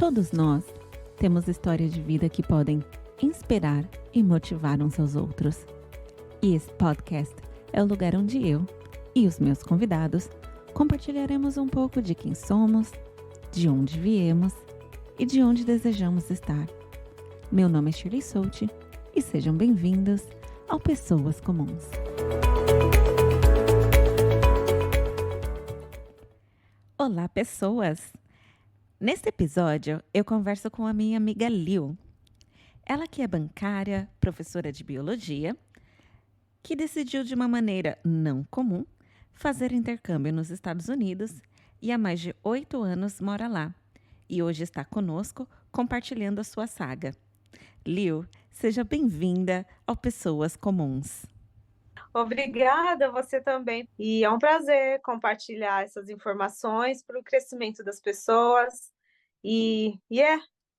Todos nós temos histórias de vida que podem inspirar e motivar uns aos outros. E esse podcast é o lugar onde eu e os meus convidados compartilharemos um pouco de quem somos, de onde viemos e de onde desejamos estar. Meu nome é Shirley Souti e sejam bem-vindos ao Pessoas Comuns. Olá, pessoas! Neste episódio, eu converso com a minha amiga Liu. Ela que é bancária, professora de biologia, que decidiu de uma maneira não comum fazer intercâmbio nos Estados Unidos e há mais de 8 anos mora lá. E hoje está conosco compartilhando a sua saga. Liu, seja bem-vinda ao Pessoas Comuns. Obrigada, você também. E é um prazer compartilhar essas informações para o crescimento das pessoas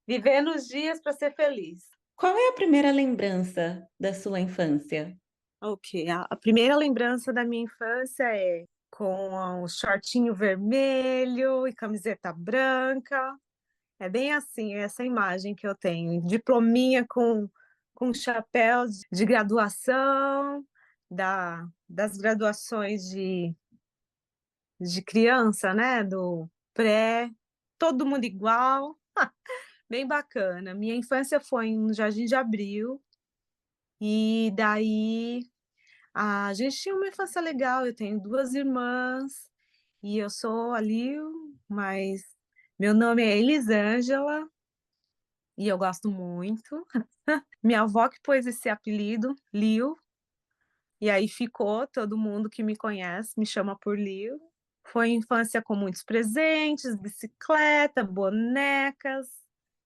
viver nos dias para ser feliz. Qual é a primeira lembrança da sua infância? Ok, a primeira lembrança da minha infância é com um shortinho vermelho e camiseta branca. É bem assim, essa imagem que eu tenho. Diplominha com chapéu de graduação, das graduações de criança, né? Do pré, todo mundo igual. Bem bacana. Minha infância foi no Jardim de Abril, e daí a gente tinha uma infância legal. Eu tenho 2 irmãs, e eu sou a Liu, mas meu nome é Elisângela, e eu gosto muito. Minha avó que pôs esse apelido, Liu, e aí ficou, todo mundo que me conhece me chama por Liu. Foi infância com muitos presentes, bicicleta, bonecas,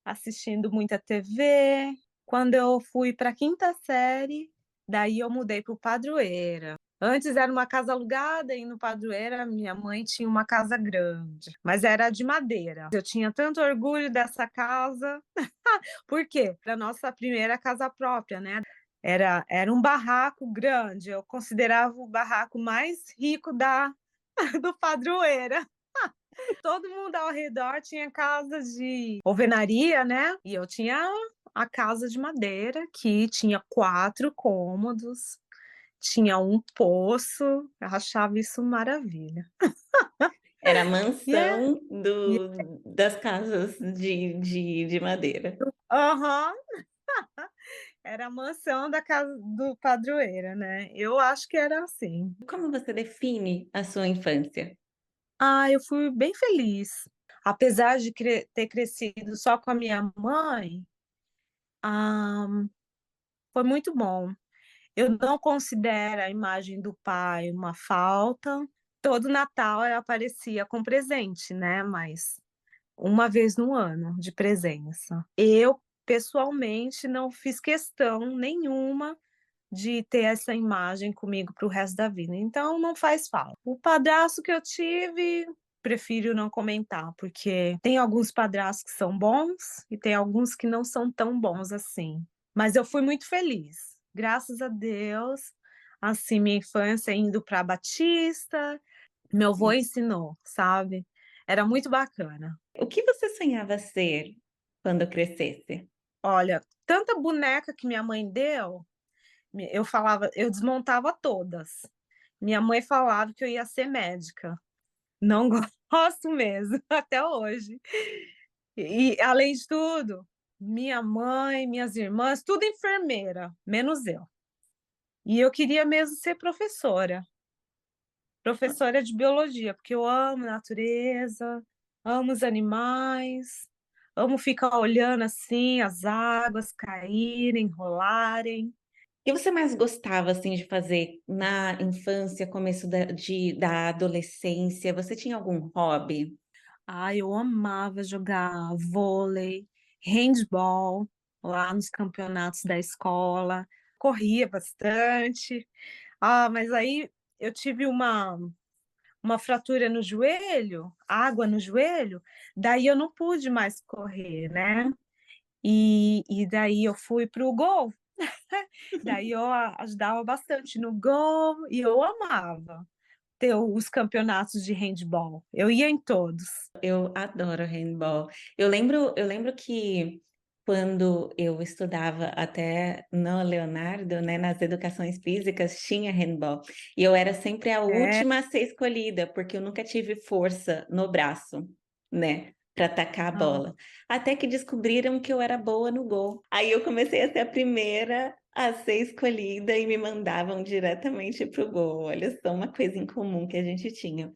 assistindo muita TV. Quando eu fui para a quinta série, daí eu mudei para o Padroeira. Antes era uma casa alugada e no Padroeira minha mãe tinha uma casa grande, mas era de madeira. Eu tinha tanto orgulho dessa casa. Por quê? Era a nossa primeira casa própria, né? Era um barraco grande, eu considerava o barraco mais rico do Padroeira. Todo mundo ao redor tinha casa de alvenaria, né? E eu tinha a casa de madeira, que tinha 4 cômodos, tinha um poço. Eu achava isso maravilha. Era a Yeah. mansão das casas de madeira. Aham. Era a mansão da casa do Padroeira, né? Eu acho que era assim. Como você define a sua infância? Eu fui bem feliz. Apesar de ter crescido só com a minha mãe, ah, foi muito bom. Eu não considero a imagem do pai uma falta. Todo Natal eu aparecia com presente, né? Mas uma vez no ano de presença. Eu, pessoalmente, não fiz questão nenhuma de ter essa imagem comigo para o resto da vida. Então, não faz falta. O padrasto que eu tive, prefiro não comentar, porque tem alguns padrastos que são bons e tem alguns que não são tão bons assim. Mas eu fui muito feliz, graças a Deus. Assim, minha infância indo para Batista, meu avô ensinou, sabe? Era muito bacana. O que você sonhava ser quando crescesse? Olha, tanta boneca que minha mãe deu, eu falava, eu desmontava todas. Minha mãe falava que eu ia ser médica. Não gosto mesmo, até hoje. E, além de tudo, minha mãe, minhas irmãs, tudo enfermeira, menos eu. E eu queria mesmo ser professora de biologia, porque eu amo natureza, amo os animais, amo ficar olhando assim as águas caírem, rolarem. O que você mais gostava assim de fazer na infância, começo da adolescência? Você tinha algum hobby? Eu amava jogar vôlei, handball, lá nos campeonatos da escola, corria bastante. Mas aí eu tive uma fratura no joelho, água no joelho, daí eu não pude mais correr, né? E daí eu fui para o gol. Daí eu ajudava bastante no gol e eu amava. ter os campeonatos de handball. Eu ia em todos. Eu adoro handball. Eu lembro que quando eu estudava até no Leonardo, né, nas educações físicas, tinha handball. E eu era sempre a É, última a ser escolhida, porque eu nunca tive força no braço, né, para tacar a ah, bola. Até que descobriram que eu era boa no gol. Aí eu comecei a ser a primeira a ser escolhida e me mandavam diretamente para o gol. Olha só uma coisa em comum que a gente tinha.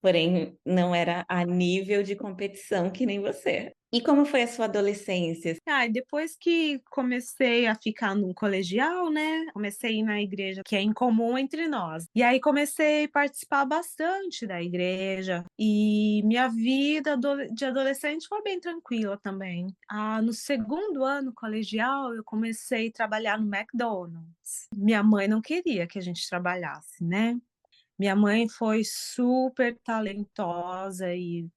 Porém, não era a nível de competição que nem você. E como foi a sua adolescência? e depois que comecei a ficar num colegial, né, comecei a ir na igreja, que é incomum entre nós. E aí comecei a participar bastante da igreja, e minha vida de adolescente foi bem tranquila também. No segundo ano colegial, eu comecei a trabalhar no McDonald's. Minha mãe não queria que a gente trabalhasse, né. Minha mãe foi super talentosa e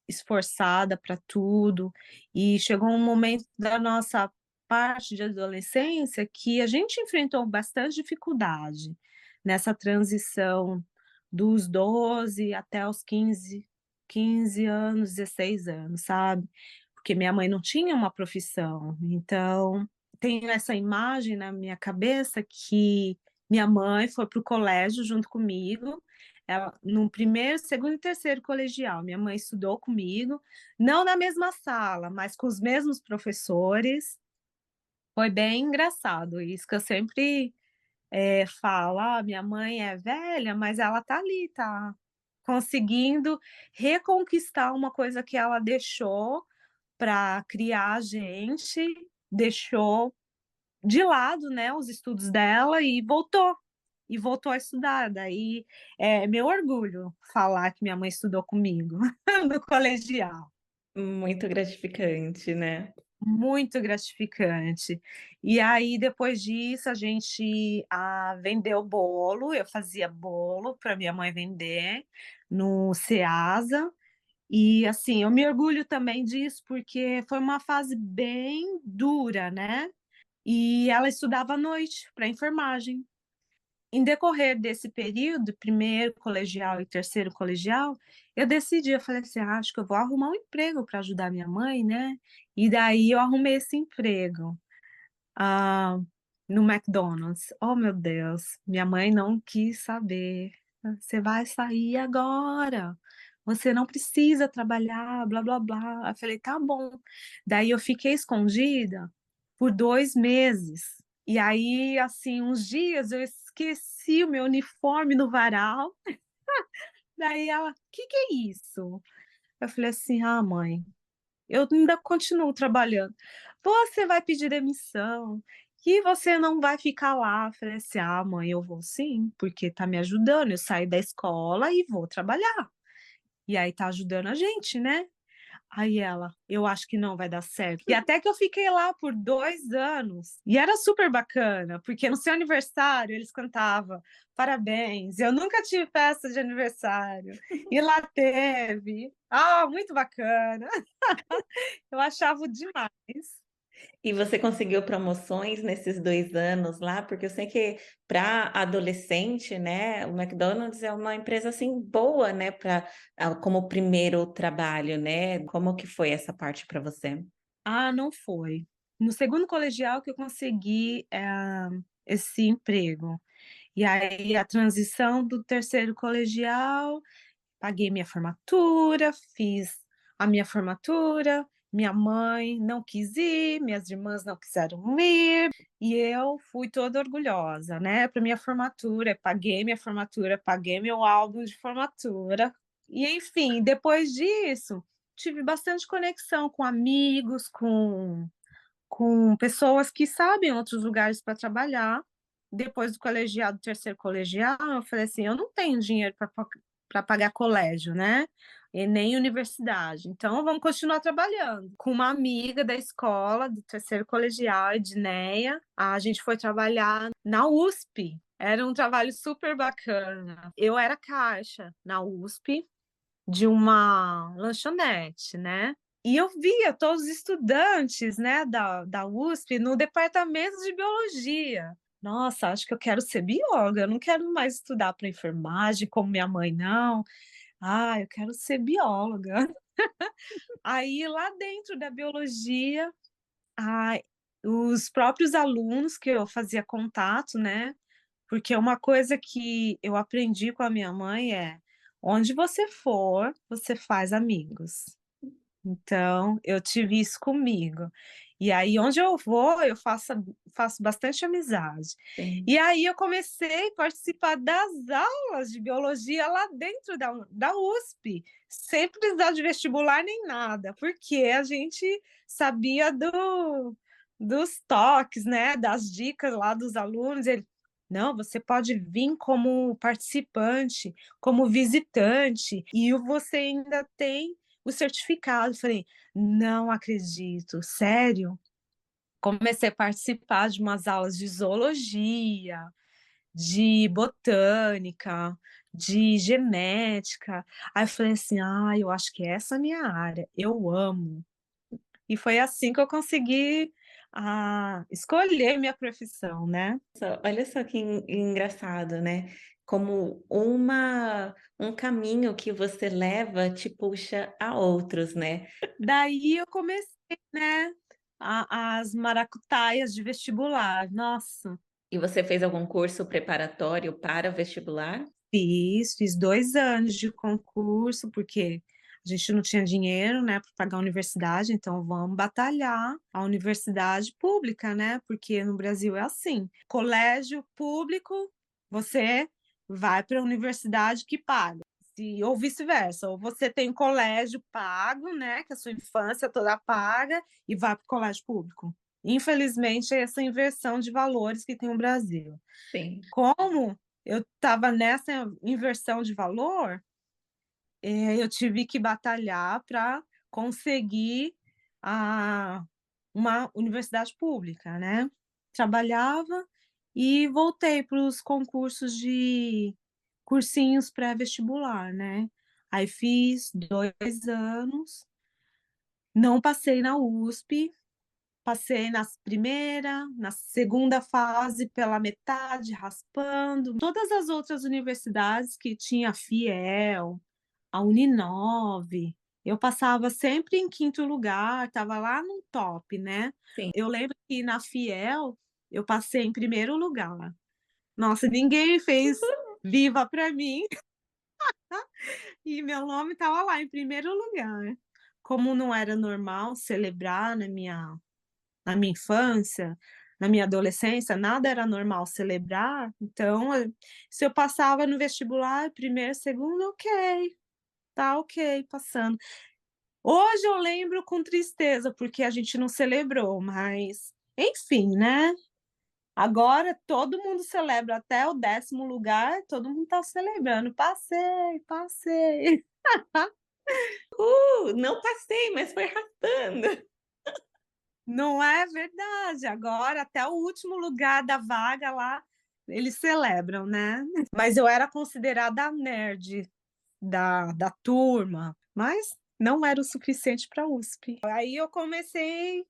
esforçada para tudo, e chegou um momento da nossa parte de adolescência que a gente enfrentou bastante dificuldade nessa transição dos 12 até os 15 anos, 16 anos, sabe. Porque minha mãe não tinha uma profissão, então tenho essa imagem na minha cabeça que minha mãe foi para o colégio junto comigo, ela no primeiro, segundo e terceiro colegial, minha mãe estudou comigo, não na mesma sala, mas com os mesmos professores. Foi bem engraçado isso que eu sempre, falo: minha mãe é velha, mas ela tá ali, tá conseguindo reconquistar uma coisa que ela deixou para criar a gente, deixou de lado, né, os estudos dela e voltou a estudar. Daí é meu orgulho falar que minha mãe estudou comigo no colegial. Muito gratificante, né? Muito gratificante. E aí, depois disso, a gente, vendeu bolo, eu fazia bolo para minha mãe vender no Ceasa. E, assim, eu me orgulho também disso, porque foi uma fase bem dura, né. E ela estudava à noite para enfermagem. Em decorrer desse período, primeiro colegial e terceiro colegial, eu decidi, eu falei assim: acho que eu vou arrumar um emprego para ajudar minha mãe, né". E daí eu arrumei esse emprego, ah, no McDonald's. Oh, meu Deus, minha mãe não quis saber. "Você vai sair agora, você não precisa trabalhar, blá-blá-blá". Eu falei: "Tá bom". Daí eu fiquei escondida por 2 meses. E aí, assim, uns dias eu esqueci o meu uniforme no varal, daí ela: Que é isso?". Eu falei assim: "Ah, mãe, eu ainda continuo trabalhando. Você vai pedir demissão e você não vai ficar lá". Eu falei assim: "Ah, mãe, eu vou sim, porque tá me ajudando, eu saio da escola e vou trabalhar, e aí tá ajudando a gente, né". Aí ela: "Eu acho que não vai dar certo". E até que eu fiquei lá por 2 anos, e era super bacana, porque no seu aniversário eles cantavam parabéns, eu nunca tive festa de aniversário, e lá teve. Muito bacana. Eu achava demais. E você conseguiu promoções nesses 2 anos lá? Porque eu sei que para adolescente, né, o McDonald's é uma empresa, assim, boa, né, para como primeiro trabalho, né. Como que foi essa parte para você? Não foi. No segundo colegial que eu consegui, esse emprego. E aí a transição do terceiro colegial, paguei minha formatura, fiz a minha formatura, minha mãe não quis ir, minhas irmãs não quiseram ir, e eu fui toda orgulhosa, né, para minha formatura, paguei minha formatura, paguei meu álbum de formatura. E enfim, depois disso, tive bastante conexão com amigos, com pessoas que sabem outros lugares para trabalhar. Depois do colegial, do terceiro colegial, eu falei assim: "Eu não tenho dinheiro para pagar colégio, né, e nem universidade, então vamos continuar trabalhando". Com uma amiga da escola, do terceiro colegial, a Edneia, a gente foi trabalhar na USP. Era um trabalho super bacana. Eu era caixa na USP de uma lanchonete, né. E eu via todos os estudantes, né, da USP no departamento de biologia. Nossa, acho que eu quero ser bióloga, eu não quero mais estudar para enfermagem como minha mãe não. Ah, eu quero ser bióloga. Aí lá dentro da biologia, ai, os próprios alunos que eu fazia contato, né, porque uma coisa que eu aprendi com a minha mãe é: onde você for, você faz amigos. Então, eu tive isso comigo. E aí, onde eu vou, eu faço bastante amizade. Sim. E aí, eu comecei a participar das aulas de biologia lá dentro da USP, sem precisar de vestibular nem nada, porque a gente sabia dos toques, né, das dicas lá dos alunos. Ele, não, você pode vir como participante, como visitante, e você ainda tem o certificado. Falei: "Não acredito, sério?". Comecei a participar de umas aulas de zoologia, de botânica, de genética. Aí eu falei assim: "Ah, eu acho que essa é a minha área, eu amo". E foi assim que eu consegui, escolher minha profissão, né. Olha só que engraçado, né, como um caminho que você leva te puxa a outros, né. Daí eu comecei, né, as maracutaias de vestibular. Nossa, E você fez algum curso preparatório para o vestibular? fiz 2 anos de concurso, porque a gente não tinha dinheiro, né, para pagar a universidade, então vamos batalhar a universidade pública, né, porque no Brasil é assim, colégio público, você vai para a universidade que paga, se ou vice-versa, ou você tem colégio pago, né, que a sua infância toda paga, e vai para o colégio público. Infelizmente, é essa inversão de valores que tem o Brasil. Sim. Como eu estava nessa inversão de valor, eu tive que batalhar para conseguir a uma universidade pública, né. Trabalhava e voltei para os concursos de cursinhos pré-vestibular, né. Aí fiz 2 anos, não passei na USP. Passei nas primeira, na segunda fase pela metade, raspando. Todas as outras universidades que tinha a Fiel, a Uninove, eu passava sempre em quinto lugar, estava lá no top, né. Sim. Eu lembro que na Fiel, eu passei em primeiro lugar. Nossa, ninguém fez viva para mim e meu nome estava lá em primeiro lugar. Como não era normal celebrar na minha infância, na minha adolescência, nada era normal celebrar, então, se eu passava no vestibular, primeiro, segundo, ok, tá ok, passando. Hoje eu lembro com tristeza, porque a gente não celebrou, mas enfim, né. Agora todo mundo celebra, até o 10º lugar, todo mundo tá celebrando: "Passei, passei". Não passei, mas foi arrastando. Não é verdade, agora até o último lugar da vaga lá, eles celebram, né. Mas eu era considerada a nerd da turma, mas não era o suficiente pra USP. Aí eu comecei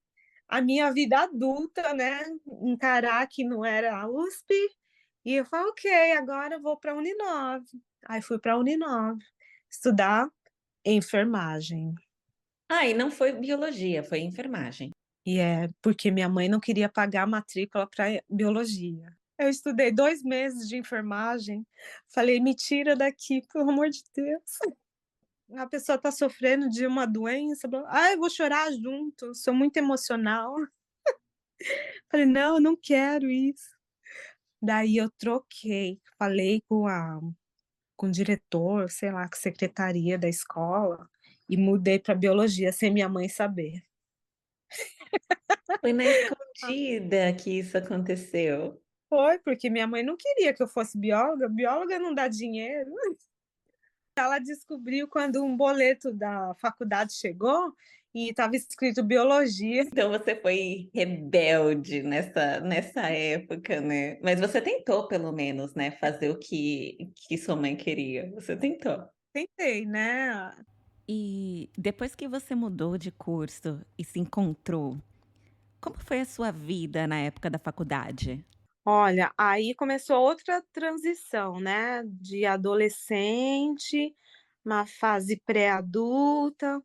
a minha vida adulta, né, encarar que não era a USP, e eu falei: "Ok, agora eu vou pra Uninove". Aí fui pra Uninove, estudar enfermagem. Ah, e não foi biologia, foi enfermagem. E é, porque minha mãe não queria pagar a matrícula para biologia. Eu estudei 2 meses de enfermagem, falei: "Me tira daqui, pelo amor de Deus". A pessoa está sofrendo de uma doença, blá eu vou chorar junto, sou muito emocional. Falei: "Não, eu não quero isso". Daí eu troquei, falei com o diretor, sei lá, com a secretaria da escola, e mudei para biologia sem minha mãe saber. Foi na escondida que isso aconteceu. Foi, porque minha mãe não queria que eu fosse bióloga, bióloga não dá dinheiro. Ela descobriu quando um boleto da faculdade chegou e estava escrito biologia. Então você foi rebelde nessa época, né. Mas você tentou pelo menos, né, fazer o que sua mãe queria, você tentou. Tentei, né. E depois que você mudou de curso e se encontrou, como foi a sua vida na época da faculdade? Olha, aí começou outra transição, né, de adolescente, uma fase pré-adulta,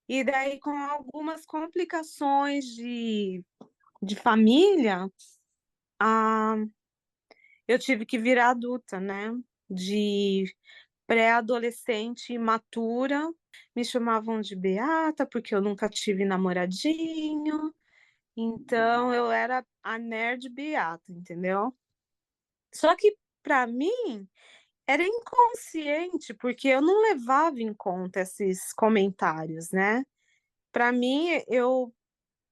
e daí com algumas complicações de família, ah, eu tive que virar adulta, né, de pré-adolescente imatura, me chamavam de beata, porque eu nunca tive namoradinho, então eu era a nerd beata, entendeu. Só que para mim era inconsciente, porque eu não levava em conta esses comentários, né. Para mim, eu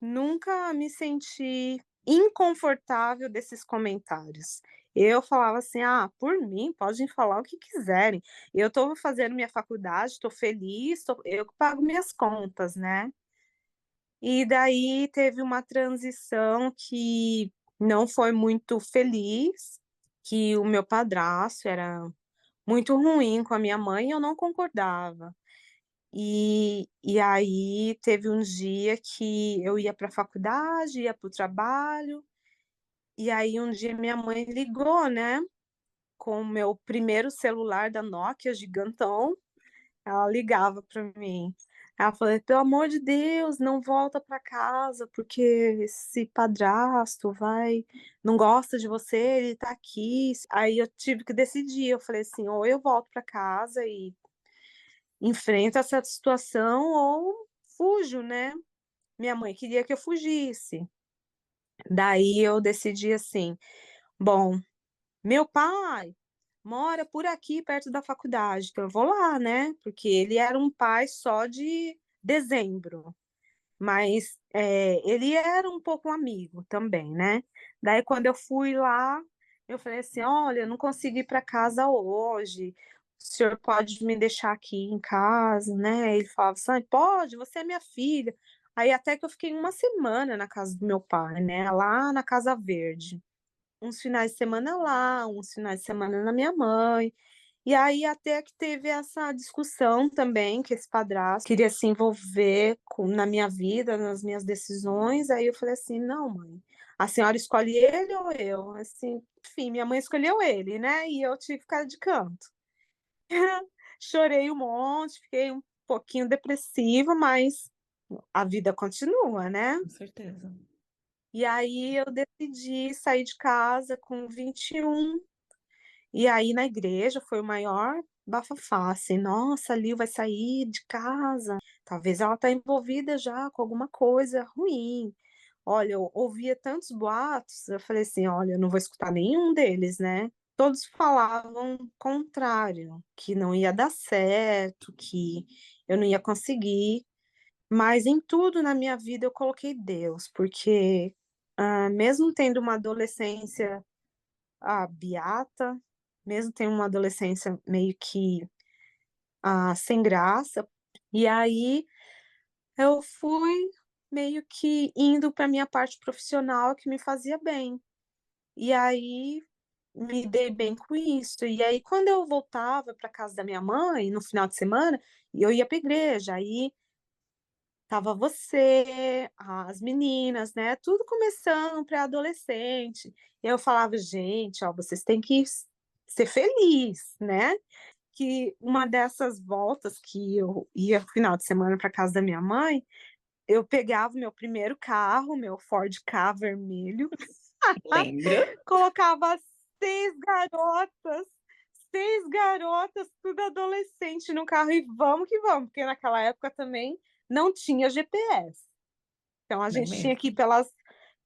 nunca me senti inconfortável desses comentários. Eu falava assim: "Ah, por mim, podem falar o que quiserem. Eu estou fazendo minha faculdade, estou feliz, eu que pago minhas contas, né". E daí teve uma transição que não foi muito feliz, que o meu padrasto era muito ruim com a minha mãe e eu não concordava. E aí teve um dia que eu ia para a faculdade, ia para o trabalho, e aí um dia minha mãe ligou, né, com o meu primeiro celular da Nokia gigantão, ela ligava para mim. Ela falou: "Pelo amor de Deus, não volta para casa, porque esse padrasto vai não gosta de você, ele tá aqui". Aí eu tive que decidir, eu falei assim: "Ou eu volto para casa e enfrento essa situação ou fujo, né". Minha mãe queria que eu fugisse. Daí eu decidi assim: "Bom, meu pai mora por aqui perto da faculdade, então eu vou lá, né", porque ele era um pai só de dezembro, mas, ele era um pouco amigo também, né. Daí quando eu fui lá, eu falei assim: "Olha, eu não consigo ir para casa hoje, o senhor pode me deixar aqui em casa, né?". Ele falava assim: "Ai, pode, você é minha filha". Aí até que eu fiquei uma semana na casa do meu pai, né, lá na Casa Verde. Uns finais de semana lá, uns finais de semana na minha mãe. E aí até que teve essa discussão também, que esse padrasto queria se envolver na minha vida, nas minhas decisões, aí eu falei assim: "Não mãe, a senhora escolhe ele ou eu?". Assim, enfim, minha mãe escolheu ele, né, e eu tive que ficar de canto. Chorei um monte, fiquei um pouquinho depressiva, mas a vida continua, né. Com certeza. E aí eu decidi sair de casa com 21. E aí na igreja foi o maior bafafá, assim: "Nossa, a Lil vai sair de casa, talvez ela tá envolvida já com alguma coisa ruim". Olha, eu ouvia tantos boatos, eu falei assim: "Olha, eu não vou escutar nenhum deles, né". Todos falavam o contrário, que não ia dar certo, que eu não ia conseguir, mas em tudo na minha vida eu coloquei Deus, porque, mesmo tendo uma adolescência beata, mesmo tendo uma adolescência meio que, sem graça, e aí eu fui meio que indo para minha parte profissional que me fazia bem. E aí me dei bem com isso. E aí quando eu voltava para casa da minha mãe no final de semana, eu ia para igreja, aí tava você, as meninas, né, tudo começando pré-adolescente. E eu falava: "Gente, ó, vocês têm que ser feliz, né". Que uma dessas voltas que eu ia final de semana para casa da minha mãe, eu pegava o meu primeiro carro, meu Ford Ka vermelho, Lembro. colocava 6 garotas, 6 garotas, tudo adolescente no carro e vamos que vamos, porque naquela época também não tinha GPS. Então a Não gente tinha que ir mesmo.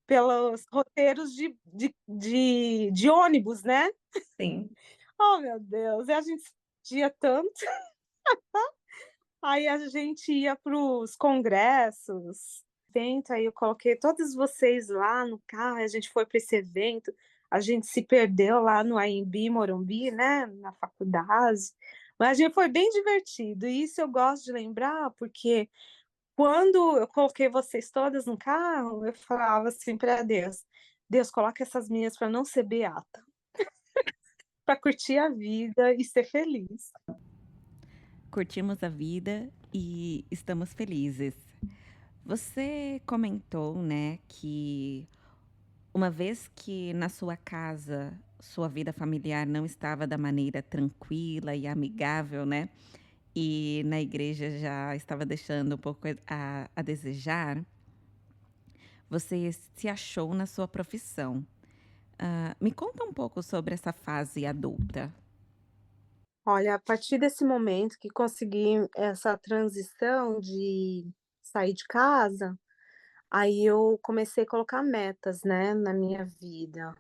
pelos roteiros de ônibus, né. Sim. Oh, meu Deus, e a gente se divertia tanto. Aí a gente ia para os congressos, evento, aí eu coloquei todos vocês lá no carro, aí a gente foi para esse evento, a gente se perdeu lá no AMB Morumbi, né, na faculdade, mas a gente foi bem divertido, e isso eu gosto de lembrar, porque quando eu coloquei vocês todas no carro, eu falava assim para Deus: "Deus, coloca essas meninas para não ser beata, para curtir a vida e ser feliz". Curtimos a vida e estamos felizes. Você comentou, né, que Uma vez que na sua casa, sua vida familiar não estava da maneira tranquila e amigável, né, e na igreja já estava deixando um pouco a desejar, você se achou na sua profissão. Me conta um pouco sobre essa fase adulta. Olha, a partir desse momento que consegui essa transição de sair de casa, aí eu comecei a colocar metas, né, na minha vida.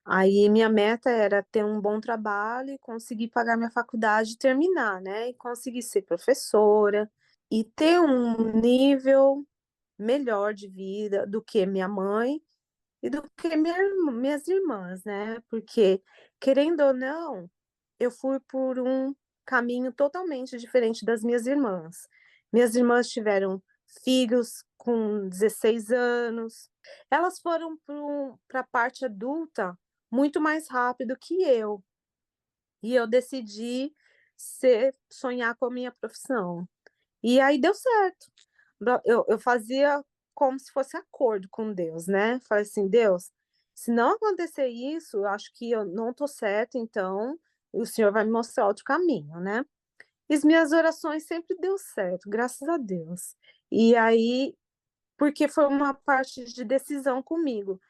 Aí minha meta era ter um bom trabalho e conseguir pagar minha faculdade e terminar, né, e conseguir ser professora e ter um nível melhor de vida do que minha mãe e do que minhas irmãs, né, porque, querendo ou não, eu fui por um caminho totalmente diferente das minhas irmãs. Minhas irmãs tiveram filhos com 16 anos, elas foram para a parte adulta muito mais rápido que eu, e eu decidi sonhar com a minha profissão. E aí deu certo. Eu fazia como se fosse acordo com Deus, né. Falei assim: "Deus, se não acontecer isso, eu acho que eu não estou certa, então o Senhor vai me mostrar outro caminho, né". E as minhas orações sempre deu certo, graças a Deus. E aí porque foi uma parte de decisão comigo.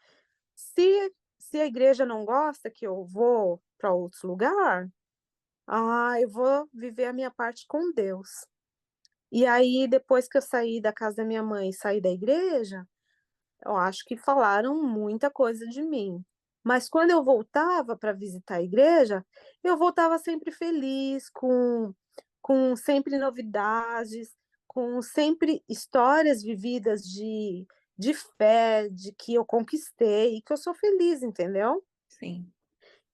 Se a igreja não gosta que eu vou para outro lugar, eu vou viver a minha parte com Deus. E aí, depois que eu saí da casa da minha mãe e saí da igreja, eu acho que falaram muita coisa de mim. Mas quando eu voltava para visitar a igreja, eu voltava sempre feliz, com sempre novidades, com sempre histórias vividas de fé, de que eu conquistei e que eu sou feliz, entendeu? Sim.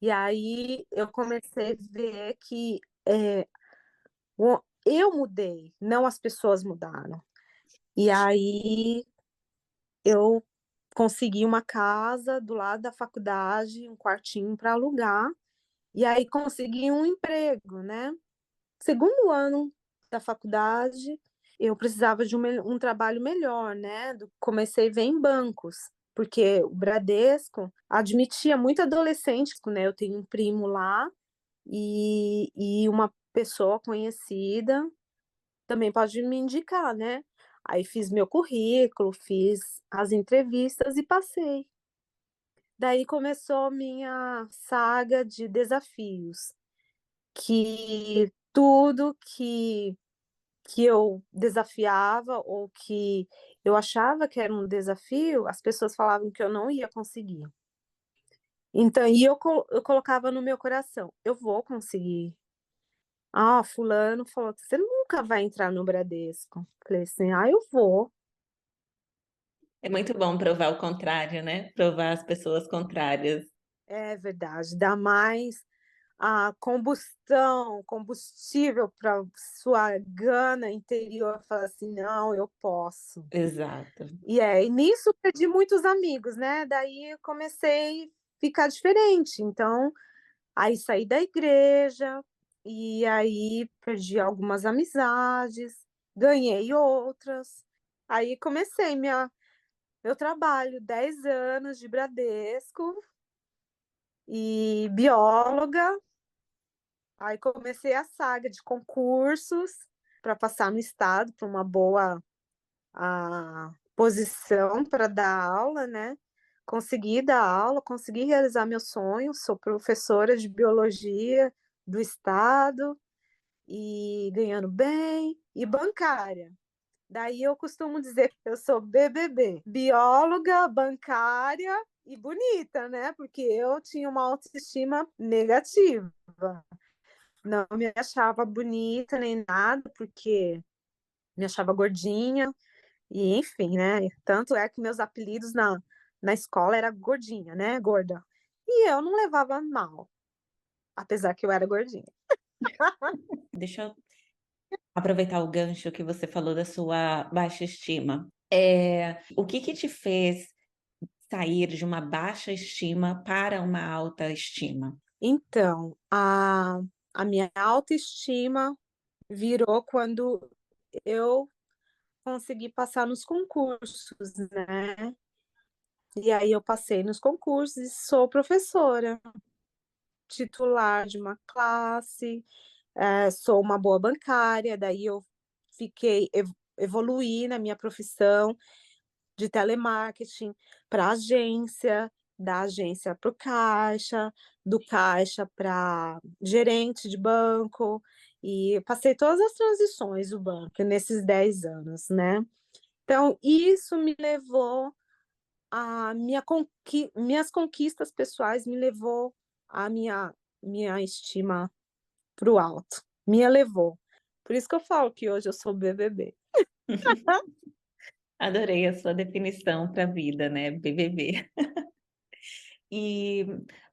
E aí eu comecei a ver que eu mudei, não as pessoas mudaram. E aí eu consegui uma casa do lado da faculdade, um quartinho para alugar, e aí consegui um emprego, né. Segundo ano da faculdade, eu precisava de um trabalho melhor, né, comecei a ver em bancos, porque o Bradesco admitia muito adolescente, né, eu tenho um primo lá, e uma pessoa conhecida também pode me indicar, né. Aí fiz meu currículo, fiz as entrevistas e passei. Daí começou minha saga de desafios, que tudo que eu desafiava ou que eu achava que era um desafio, as pessoas falavam que eu não ia conseguir. Então eu colocava no meu coração: "Eu vou conseguir". Fulano falou que: "Você nunca vai entrar no Bradesco". Falei assim: eu vou". É muito bom provar o contrário, né, provar as pessoas contrárias. É verdade, dá mais a combustível para sua gana interior, falar assim: "Não, eu posso". Exato. E nisso perdi muitos amigos, né, daí eu comecei a ficar diferente, então, aí saí da igreja, e aí perdi algumas amizades, ganhei outras, aí comecei meu trabalho, 10 anos de Bradesco, e bióloga. Aí comecei a saga de concursos para passar no estado, para uma boa, posição para dar aula, né. Consegui dar aula, consegui realizar meu sonho, sou professora de biologia do estado, e ganhando bem, e bancária. Daí eu costumo dizer que eu sou BBB, bióloga, bancária e bonita, né, porque eu tinha uma autoestima negativa. Não me achava bonita nem nada, porque me achava gordinha e enfim, né, tanto é que meus apelidos na escola era gordinha, né, gorda. E eu não levava mal, apesar que eu era gordinha. Deixa eu aproveitar o gancho que você falou da sua baixa estima. O que que te fez sair de uma baixa estima para uma alta estima? Então, a minha autoestima virou quando eu consegui passar nos concursos, né. E aí eu passei nos concursos e sou professora titular de uma classe, sou uma boa bancária, daí eu fiquei evoluí na minha profissão de telemarketing para agência, da agência para o caixa, do caixa para gerente de banco, e passei todas as transições do banco nesses 10 anos, né. Então isso me levou a minhas conquistas pessoais me levou a minha estima para o alto, me elevou. Por isso que eu falo que hoje eu sou BBB. Adorei a sua definição para a vida, né, BBB. E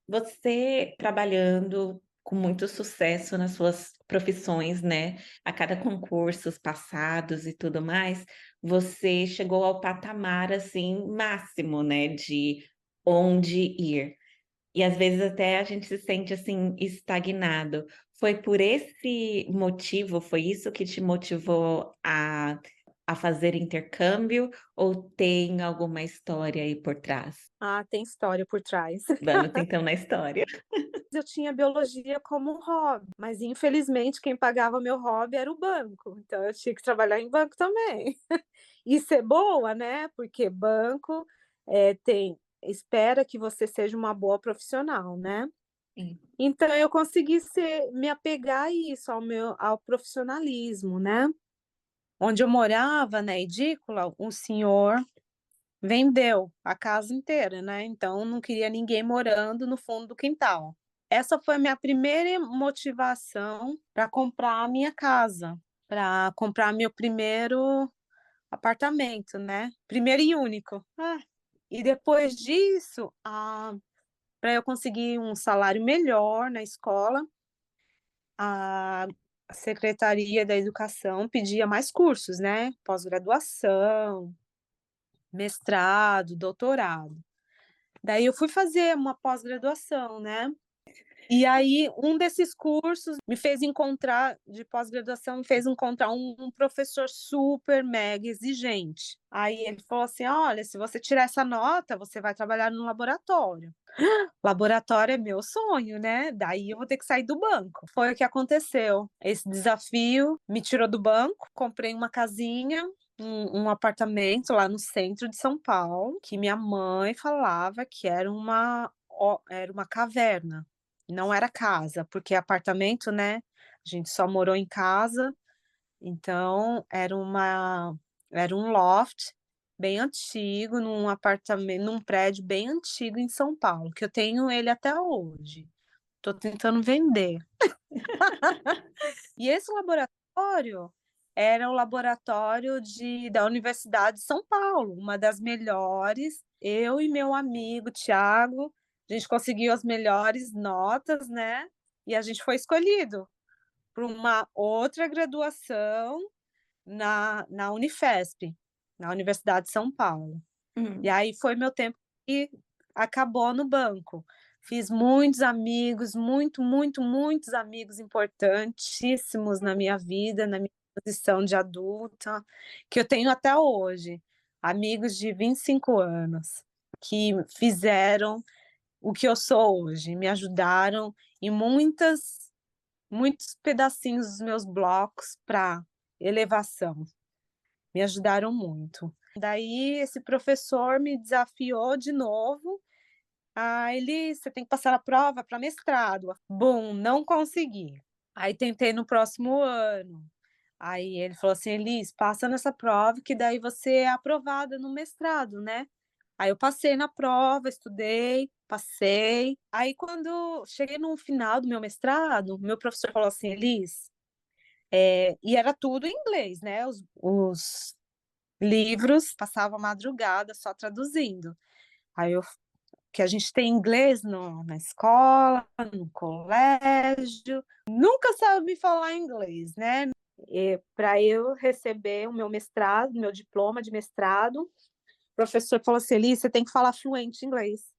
você trabalhando com muito sucesso nas suas profissões, né, a cada concursos passados e tudo mais, você chegou ao patamar, assim, máximo, né, de onde ir. E às vezes até a gente se sente, assim, estagnado. Foi por esse motivo, foi isso que te motivou a fazer intercâmbio ou tem alguma história aí por trás? Ah, tem história por trás. Vamos então na história. Eu tinha biologia como hobby, mas infelizmente quem pagava meu hobby era o banco, então eu tinha que trabalhar em banco também. E ser boa, né, porque banco, tem espera que você seja uma boa profissional, né. Sim. Então eu consegui me apegar a isso, ao profissionalismo, né. Onde eu morava, na edícula, o senhor vendeu a casa inteira, né, então não queria ninguém morando no fundo do quintal. Essa foi a minha primeira motivação para comprar a minha casa, para comprar meu primeiro apartamento, né, primeiro e único. E depois disso, para eu conseguir um salário melhor na escola, a Secretaria da Educação pedia mais cursos, né, pós-graduação, mestrado, doutorado. Daí eu fui fazer uma pós-graduação, né. E aí um desses cursos me fez encontrar de pós-graduação, me fez encontrar um professor super mega exigente. Aí ele falou assim: "Olha, se você tirar essa nota, você vai trabalhar no laboratório". Laboratório é meu sonho, né, daí eu vou ter que sair do banco. Foi o que aconteceu. Esse desafio me tirou do banco, comprei uma casinha, um apartamento lá no centro de São Paulo, que minha mãe falava que era uma caverna, não era casa, porque apartamento, né, a gente só morou em casa, então era um loft bem antigo, num prédio bem antigo em São Paulo, que eu tenho ele até hoje. Tô tentando vender. E esse laboratório era o laboratório da Universidade de São Paulo, uma das melhores. Eu e meu amigo Tiago, a gente conseguiu as melhores notas, né, e a gente foi escolhido para uma outra graduação na Unifesp, na Universidade de São Paulo. E Hum. aí foi meu tempo que acabou no banco. Fiz muitos amigos, muitos amigos importantíssimos na minha vida, na minha posição de adulta, que eu tenho até hoje. Amigos de 25 anos, que fizeram o que eu sou hoje, me ajudaram em muitos pedacinhos dos meus blocos para elevação, me ajudaram muito. Daí esse professor me desafiou de novo: "Ah, Elis, você tem que passar na prova para mestrado". Bum, não consegui. Aí tentei no próximo ano, aí ele falou assim: "Elis, passa nessa prova que daí você é aprovada no mestrado, né". Aí eu passei na prova, estudei, passei. Aí quando cheguei no final do meu mestrado, meu professor falou assim: "Elis", e era tudo em inglês, né, os livros, passava a madrugada só traduzindo. Aí eu que a gente tem inglês na escola, no colégio, nunca soube falar inglês, né. Para eu receber o meu mestrado, meu diploma de mestrado, o professor falou assim: "Elis, você tem que falar fluente inglês,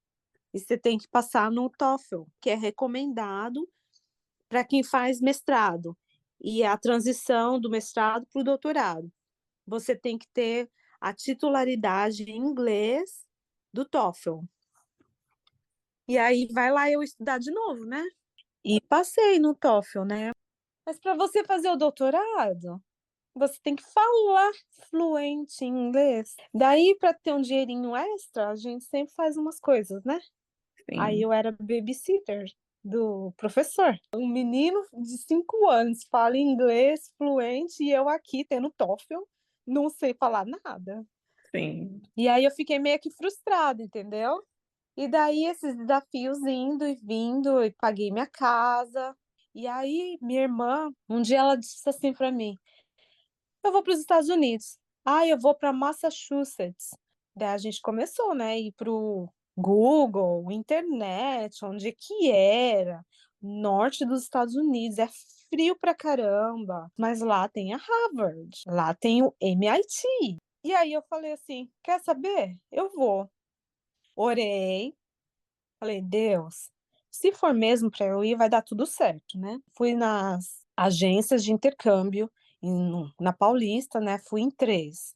e você tem que passar no TOEFL, que é recomendado para quem faz mestrado, e é a transição do mestrado para o doutorado. Você tem que ter a titularidade em inglês do TOEFL. E aí vai lá eu estudar de novo, né? E passei no TOEFL, né? Mas para você fazer o doutorado, você tem que falar fluente em inglês. Daí, para ter um dinheirinho extra, a gente sempre faz umas coisas, né? Aí Sim, eu era babysitter do professor. Um menino de 5 anos fala inglês fluente e eu aqui tendo TOEFL, não sei falar nada. sim, E aí eu fiquei meio que frustrada, entendeu? E daí esses desafios indo e vindo, e paguei minha casa. E aí minha irmã, um dia ela disse assim para mim: "Eu vou para os Estados Unidos". "Ah, eu vou para Massachusetts". Daí a gente começou, né, ir pro Google, internet, onde que era. Norte dos Estados Unidos, é frio pra caramba, mas lá tem a Harvard, lá tem o MIT. E aí eu falei assim: "Quer saber? Eu vou". Orei, falei: "Deus, se for mesmo para eu ir, vai dar tudo certo, né". Fui nas agências de intercâmbio na Paulista, né, fui em 3.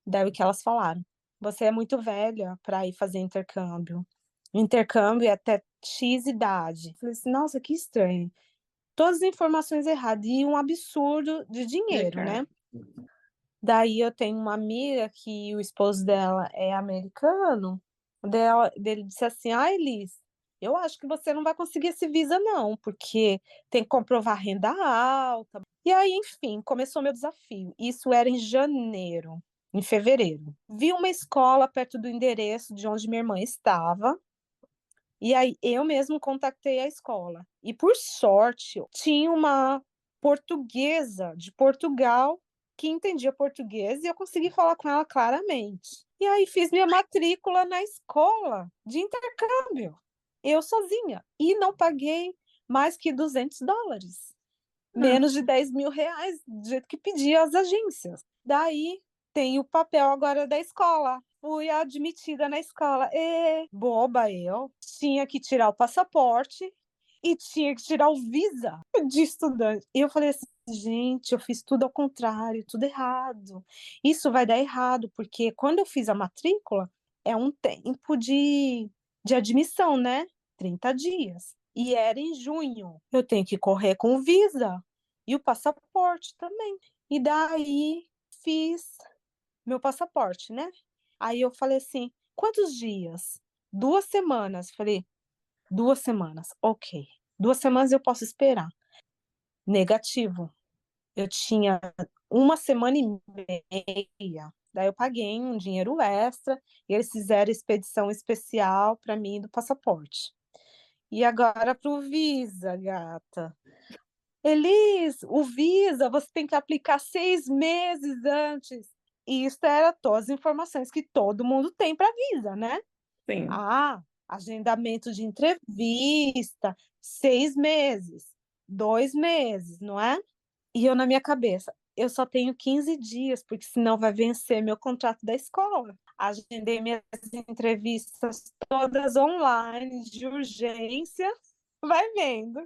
Daí o que elas falaram: "Você é muito velha para ir fazer intercâmbio. Intercâmbio é até X idade". Falei assim: "Nossa, que estranho". Todas as informações erradas e um absurdo de de dinheiro, cara. né. Daí eu tenho uma amiga que o esposo dela é americano, dele disse assim: "Ah, Elis, eu acho que você não vai conseguir esse visa não, porque tem que comprovar renda alta". E aí, enfim, começou meu desafio. Isso era em janeiro. Em fevereiro, vi uma escola perto do endereço de onde minha irmã estava, e aí eu mesmo contactei a escola. E por sorte, tinha uma portuguesa de Portugal que entendia português e eu consegui falar com ela claramente. E aí fiz minha matrícula na escola de intercâmbio, eu sozinha, e não paguei mais que $200, Ah, menos de R$ 10.000, do jeito que pedia as agências. Daí tem o papel agora da escola. Fui admitida na escola. E boba eu, tinha que tirar o passaporte e tinha que tirar o visa de estudante. E eu falei assim: "Gente, eu fiz tudo ao contrário, tudo errado. Isso vai dar errado", porque quando eu fiz a matrícula, é um tempo de admissão, né, 30 dias. E era em junho. Eu tenho que correr com o visa e o passaporte também. E daí fiz meu passaporte, né. Aí eu falei assim: "Quantos dias?". 2 semanas. Falei: "2 semanas, ok. 2 semanas eu posso esperar". Negativo. Eu tinha 1 semana e meia. Daí eu paguei um dinheiro extra e eles fizeram expedição especial para mim do passaporte. E agora para o Visa, gata. Elis, o Visa você tem que aplicar 6 meses antes. E isso era todas as informações que todo mundo tem para Visa, né. sim. Ah, agendamento de entrevista, 6 meses, 2 meses, não é? E eu na minha cabeça, eu só tenho 15 dias, porque senão vai vencer meu contrato da escola. Agendei minhas entrevistas todas online, de urgência, vai vendo.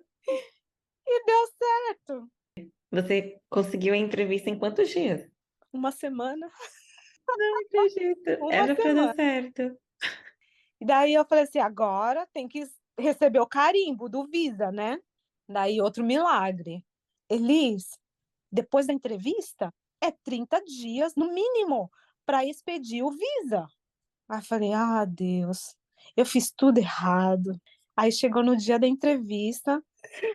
E deu certo. Você conseguiu a entrevista em quantos dias? 1 semana, Não acredito, uma era pra dar semana. certo. E daí eu falei assim: "Agora tem que receber o carimbo do Visa, né". Daí outro milagre: "Elis, depois da entrevista, é 30 dias no mínimo para expedir o Visa". Aí eu falei: "Ah, Deus, eu fiz tudo errado". Aí chegou no dia da entrevista,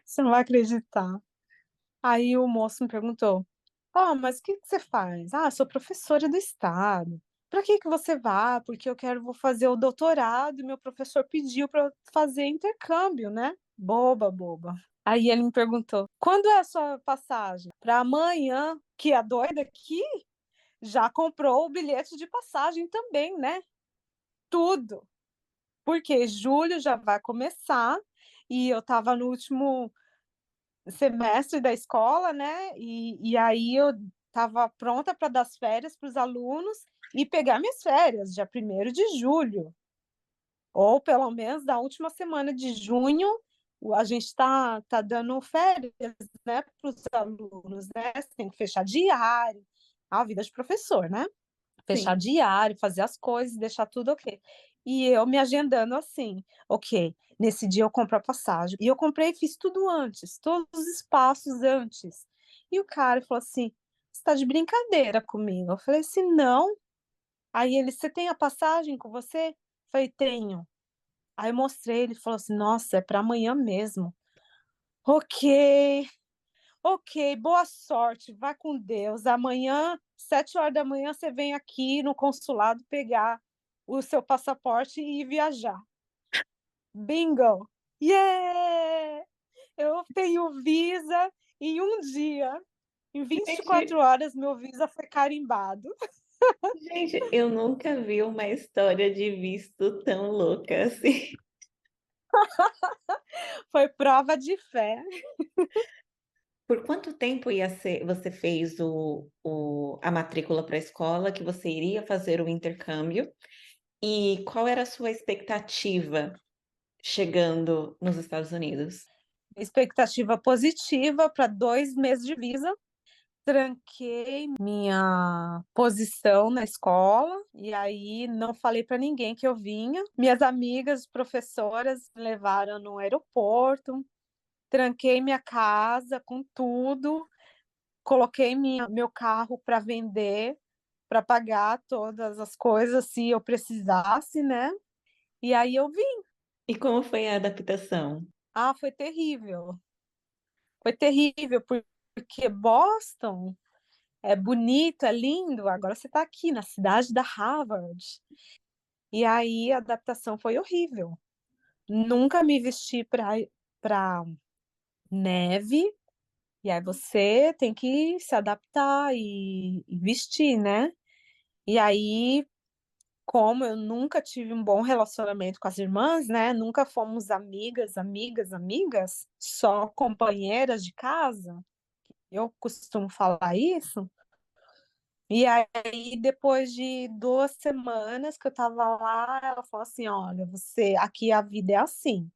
você não vai acreditar. Aí o moço me perguntou: "Ó, mas o que que você faz?". "Ah, sou professora do estado". "Pra que que você vai?". "Porque vou fazer o doutorado e meu professor pediu pra eu fazer intercâmbio, né". Boba, boba. Aí ele me perguntou: "Quando é a sua passagem?". "Pra amanhã". Que a doida aqui já comprou o bilhete de passagem também, né, tudo. Porque julho já vai começar e eu estava no último semestre da escola, né, e aí eu estava pronta para dar as férias para os alunos e pegar minhas férias, dia 1º de julho, ou pelo menos da última semana de junho, a gente está dando férias, né, para os alunos, né, você tem que fechar diário, a vida de professor, né, fechar Sim. diário, fazer as coisas, deixar tudo ok. E eu me agendando assim, ok, nesse dia eu compro a passagem. E eu comprei e fiz tudo antes, todos os espaços antes. E o cara falou assim: "Você tá de brincadeira comigo?" Eu falei assim: "Não". Aí ele: "Você tem a passagem com você?" Eu falei: "Tenho". Aí eu mostrei, ele falou assim: "Nossa, é para amanhã mesmo". Ok, ok, boa sorte, vá com Deus. Amanhã, 7 horas da manhã, você vem aqui no consulado pegar o seu passaporte e viajar. Bingo! Yeah! Eu tenho Visa em um dia. Em 24 Gente, horas, meu Visa foi carimbado. gente, eu nunca vi uma história de visto tão louca assim. Foi prova de fé. Por quanto tempo você fez a matrícula para a escola que você iria fazer o intercâmbio? E qual era a sua expectativa chegando nos Estados Unidos? Expectativa positiva para 2 meses de Visa. Tranquei minha posição na escola, e aí não falei para ninguém que eu vinha. Minhas amigas professoras me levaram no aeroporto, tranquei minha casa com tudo, coloquei meu carro para vender, para pagar todas as coisas se eu precisasse, né. E aí eu vim. E como foi a adaptação? Ah, foi terrível, porque Boston é bonito, é lindo, agora você está aqui na cidade da Harvard. E aí a adaptação foi horrível. Nunca me vesti para neve, e aí você tem que se adaptar e vestir, né. E aí, como eu nunca tive um bom relacionamento com as irmãs, né, nunca fomos amigas, amigas, amigas, só companheiras de casa, eu costumo falar isso. E aí, depois de 2 semanas que eu estava lá, ela falou assim: "Olha, você aqui a vida é assim,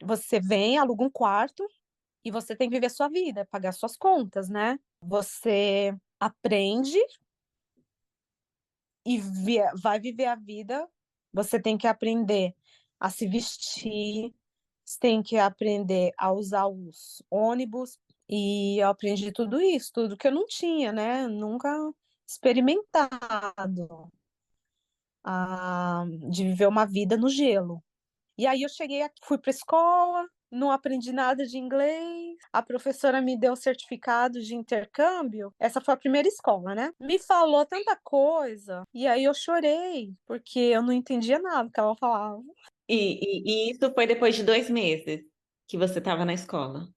você vem, aluga um quarto e você tem que viver sua vida, pagar suas contas, né. Você aprende e vai viver a vida, você tem que aprender a se vestir, você tem que aprender a usar os ônibus", e eu aprendi tudo isso, tudo que eu não tinha, né, nunca experimentado. De viver uma vida no gelo. E aí eu cheguei aqui, fui para a escola, não aprendi nada de inglês, a professora me deu o certificado de intercâmbio, essa foi a primeira escola, né. Me falou tanta coisa, e aí eu chorei, porque eu não entendia nada que ela falava. E isso foi depois de 2 meses que você estava na escola?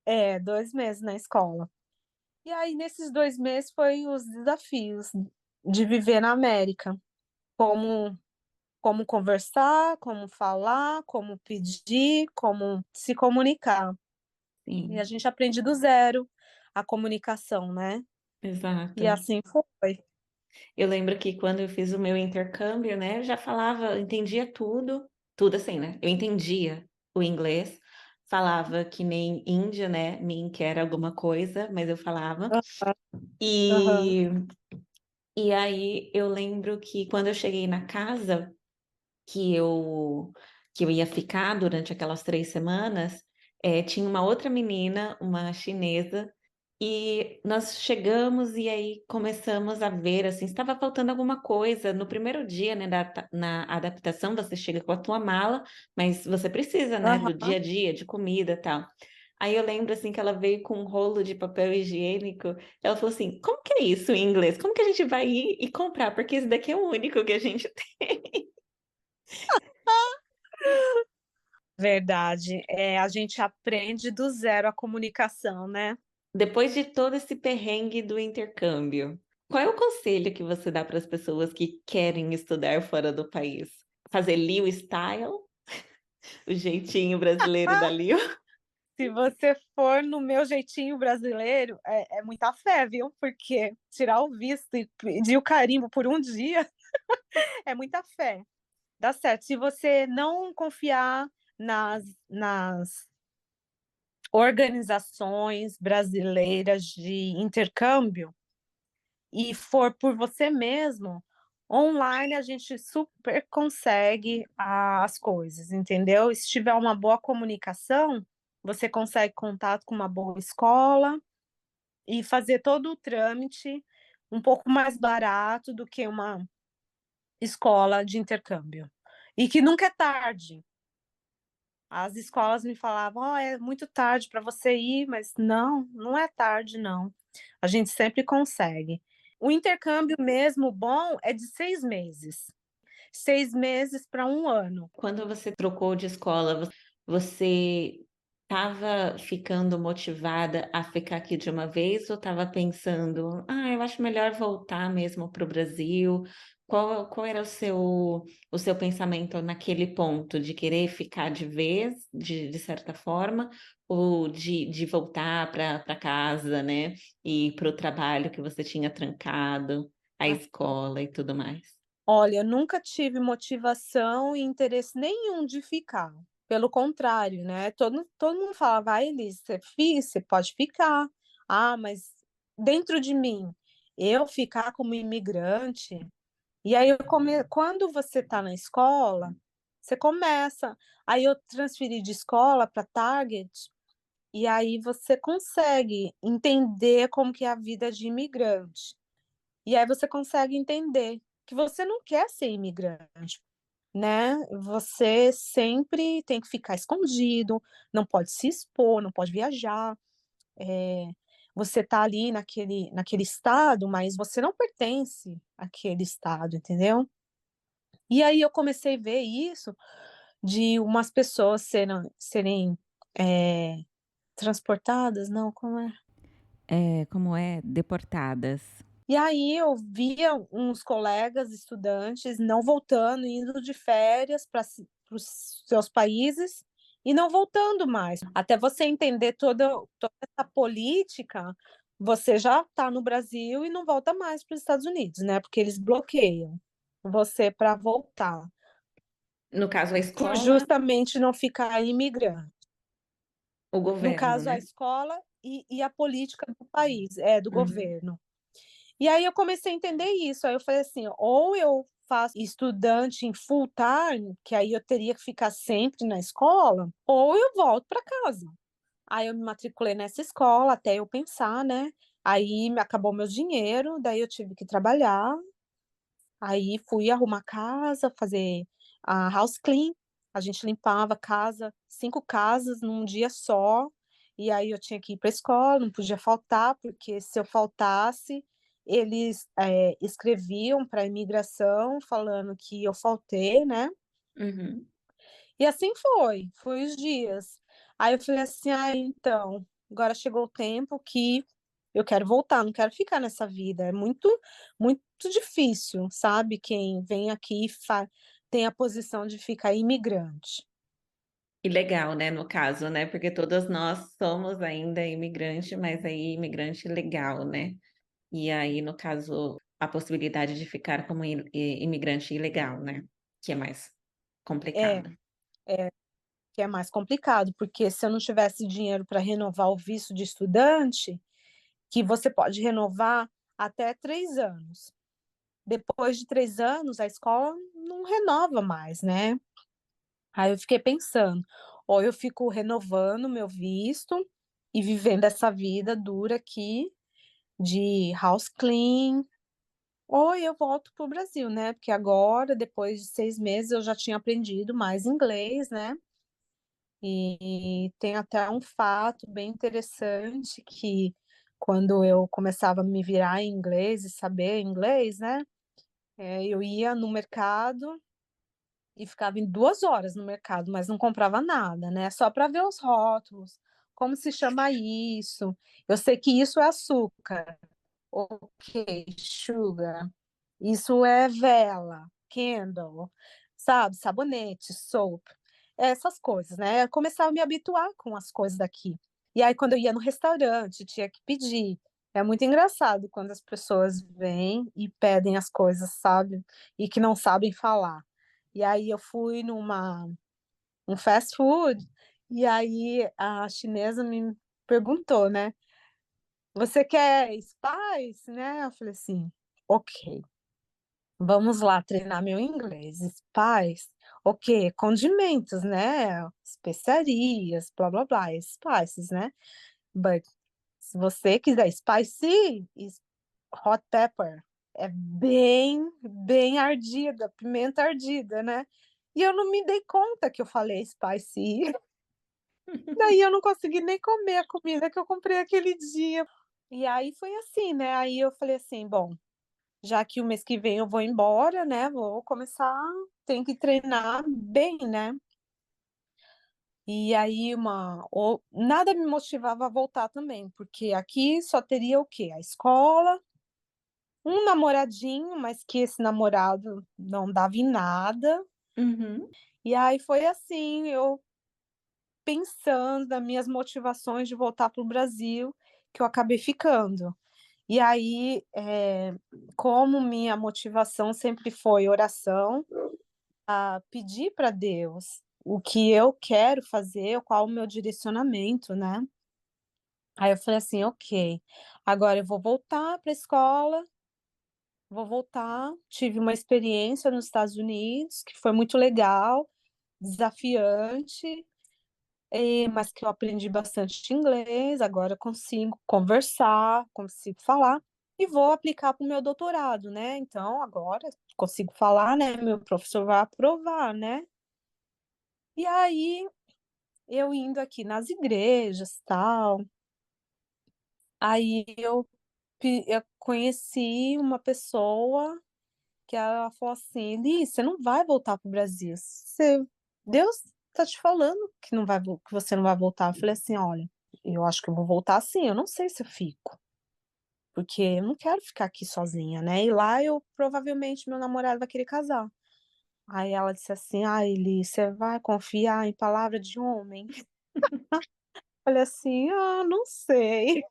É, 2 meses na escola. E aí nesses 2 meses foi os desafios de viver na América, como conversar, como falar, como pedir, como se comunicar. E a Sim, gente aprende do zero a comunicação, né. E exato. assim foi. Eu lembro que quando eu fiz o meu intercâmbio, né, eu já falava, entendia tudo, tudo assim, né, eu entendia o inglês, falava que nem índia, né, me quer alguma coisa, mas eu falava. Aham, aham, E e aí eu lembro que quando eu cheguei na casa que eu ia ficar durante aquelas 3 semanas, tinha uma outra menina, uma chinesa, e nós chegamos e aí começamos a ver, assim, estava faltando alguma coisa. No primeiro dia, né, na adaptação, você chega com a tua mala, mas você precisa, né, do aham. dia a dia, de comida, e tal. Aí eu lembro, assim, que ela veio com um rolo de papel higiênico, ela falou assim: "Como que é isso em inglês? Como que a gente vai ir e comprar? Porque esse daqui é o único que a gente tem". Verdade. A gente aprende do zero a comunicação, né. Depois de todo esse perrengue do intercâmbio, qual é o conselho que você dá para as pessoas que querem estudar fora do país? Fazer Liu Style? O jeitinho brasileiro da Liu? Se você for no meu jeitinho brasileiro, é muita fé, viu, porque tirar o visto e pedir o carimbo por um dia é muita fé. Dá certo. Se você não confiar nas organizações brasileiras de intercâmbio e for por você mesmo, Online a gente super consegue as coisas, entendeu? Se tiver uma boa comunicação, você consegue contato com uma boa escola e fazer todo o trâmite um pouco mais barato do que uma escola de intercâmbio. E que nunca é tarde. As escolas me falavam: "Oh, é muito tarde para você ir", mas não, não é tarde não. A gente sempre consegue. O intercâmbio mesmo bom é de 6 meses. 6 meses para 1 ano. Quando você trocou de escola, você estava ficando motivada a ficar aqui de uma vez ou estava pensando: "Ah, eu acho melhor voltar mesmo para o Brasil"? Qual era o seu pensamento naquele ponto, de querer ficar de vez, de certa forma, ou de voltar para casa, né, e para o trabalho que você tinha trancado, a escola e tudo mais? Olha, eu nunca tive motivação e interesse nenhum de ficar, pelo contrário, né, todo mundo falava: "Ai, Elis, você pode ficar". Ah, mas dentro de mim, eu ficar como imigrante, e aí eu quando você está na escola, você começa, aí eu transferi de escola para Target, e aí você consegue entender como que é a vida de imigrante. E aí você consegue entender que você não quer ser imigrante, né, você sempre tem que ficar escondido, não pode se expor, não pode viajar, eh, você tá ali naquele estado, mas você não pertence àquele estado, entendeu? E aí eu comecei a ver isso, de umas pessoas serem, eh, transportadas, não, como é? Como é? Deportadas. E aí eu via uns colegas estudantes não voltando, indo de férias para os seus países e não voltando mais. Até você entender toda essa política, você já está no Brasil e não volta mais para os Estados Unidos, né, porque eles bloqueiam você para voltar, No caso, a por escola, justamente não ficar imigrante. o No governo, caso, a né? escola e a política do país, é, do Uhum. governo. E aí eu comecei a entender isso, aí eu falei assim: ou eu faço estudante em full time, que aí eu teria que ficar sempre na escola, ou eu volto para casa. Aí eu me matriculei nessa escola até eu pensar, né, aí me acabou meu dinheiro, daí eu tive que trabalhar, aí fui arrumar casa, fazer a house clean, a gente limpava a casa, 5 casas num dia só, e aí eu tinha que ir para a escola, não podia faltar, porque se eu faltasse, eles, escreviam para a imigração falando que eu faltei, né. Uhum. E assim foi os dias. Aí eu falei assim: "Ah, então, agora chegou o tempo que eu quero voltar, não quero ficar nessa vida, é muito difícil, sabe, quem vem aqui e tem a posição de ficar imigrante". Ilegal, né, no caso, né, porque todas nós somos ainda imigrante, mas aí imigrante legal, né. E aí, no caso, a possibilidade de ficar como imigrante ilegal, né, que é mais É, complicado. é, que é mais complicado, porque se eu não tivesse dinheiro para renovar o visto de estudante, que você pode renovar até 3 anos. Depois de 3 anos, a escola não renova mais, né. Aí eu fiquei pensando, ou eu fico renovando meu visto e vivendo essa vida dura aqui de house clean, ou eu volto para o Brasil, né, porque agora, depois de 6 meses, eu já tinha aprendido mais inglês, né, e tem até um fato bem interessante que quando eu começava a me virar em inglês e saber inglês, né, eu ia no mercado e ficava em 2 horas no mercado, mas não comprava nada, né, só para ver os rótulos, como se chama isso, eu sei que isso é açúcar, ok, sugar, isso é vela, candle, sabe, sabonete, soap, essas coisas, né, eu começava a me habituar com as coisas daqui. E aí quando eu ia no restaurante, tinha que pedir. É muito engraçado quando as pessoas vêm e pedem as coisas, sabe, e que não sabem falar. E aí eu fui um fast food, e aí a chinesa me perguntou, né: "Você quer spice, né?" Eu falei assim: "Ok". Vamos lá treinar meu inglês. Spice, o quê? Condimentos, né? Especiarias, blá blá blá, spices, né? But se você quiser spicy, hot pepper é bem ardida, pimenta ardida, né? E eu não me dei conta que eu falei spicy. Daí eu não consegui nem comer a comida que eu comprei aquele dia. E aí foi assim, né? Aí eu falei assim, bom, já que o mês que vem eu vou embora, né? Vou começar, tem que treinar bem, né? E aí nada me motivava a voltar também, porque aqui só teria o quê? A escola, um namoradinho, mas que esse namorado não dava em nada. Uhum. E aí foi assim, eu pensando nas minhas motivações de voltar para o Brasil, que eu acabei ficando. E aí, como minha motivação sempre foi oração, a pedir para Deus o que eu quero fazer, qual o meu direcionamento, né? Aí eu falei assim, ok, agora eu vou voltar para a escola, vou voltar. Tive uma experiência nos Estados Unidos que foi muito legal, desafiante, mas que eu aprendi bastante inglês. Agora eu consigo conversar, consigo falar e vou aplicar para o meu doutorado, né? Então agora consigo falar, né? Meu professor vai aprovar, né? E aí eu indo aqui nas igrejas, tal. Aí eu conheci uma pessoa que ela falou assim: Eli, você não vai voltar para o Brasil. Deus tá te falando que não vai, que você não vai voltar. Eu falei assim: olha, eu acho que eu vou voltar sim, eu não sei se eu fico, porque eu não quero ficar aqui sozinha, né? E lá eu provavelmente meu namorado vai querer casar. Aí ela disse assim: ah, Eli, você vai confiar em palavra de homem? Falei assim: ah, não sei.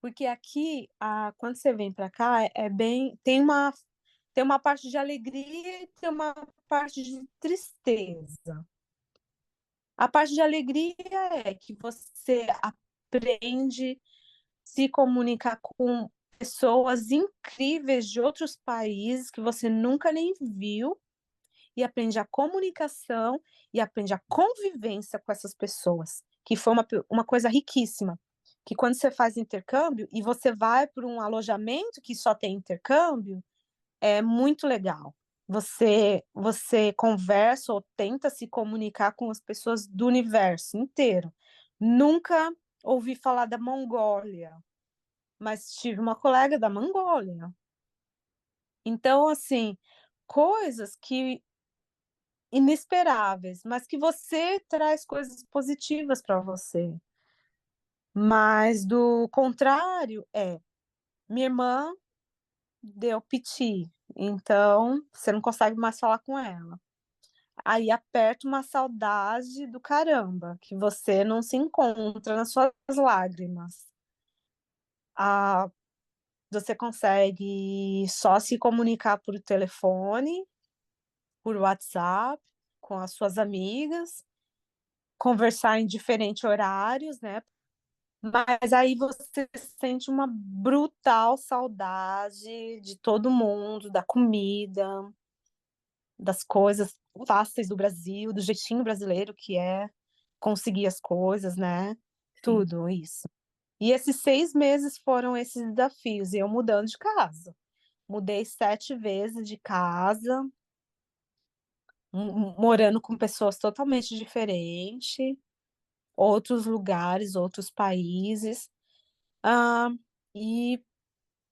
Porque aqui, quando você vem para cá, é bem. Tem uma parte de alegria e tem uma parte de tristeza. A parte de alegria é que você aprende a se comunicar com pessoas incríveis de outros países que você nunca nem viu e aprende a comunicação e aprende a convivência com essas pessoas, que foi uma coisa riquíssima. Que quando você faz intercâmbio e você vai para um alojamento que só tem intercâmbio, é muito legal. Você conversa ou tenta se comunicar com as pessoas do universo inteiro. Nunca ouvi falar da Mongólia, mas tive uma colega da Mongólia. Então, assim, coisas que inesperáveis, mas que você traz coisas positivas para você. Mas do contrário, minha irmã deu piti, então você não consegue mais falar com ela. Aí aperta uma saudade do caramba, que você não se encontra nas suas lágrimas. Ah, você consegue só se comunicar por telefone, por WhatsApp, com as suas amigas, conversar em diferentes horários, né? Mas aí você sente uma brutal saudade de todo mundo, da comida, das coisas fáceis do Brasil, do jeitinho brasileiro que é conseguir as coisas, né? Sim. Tudo isso. E esses 6 meses foram esses desafios, e eu mudando de casa. Mudei 7 vezes de casa, morando com pessoas totalmente diferentes, outros lugares, outros países. Ah, e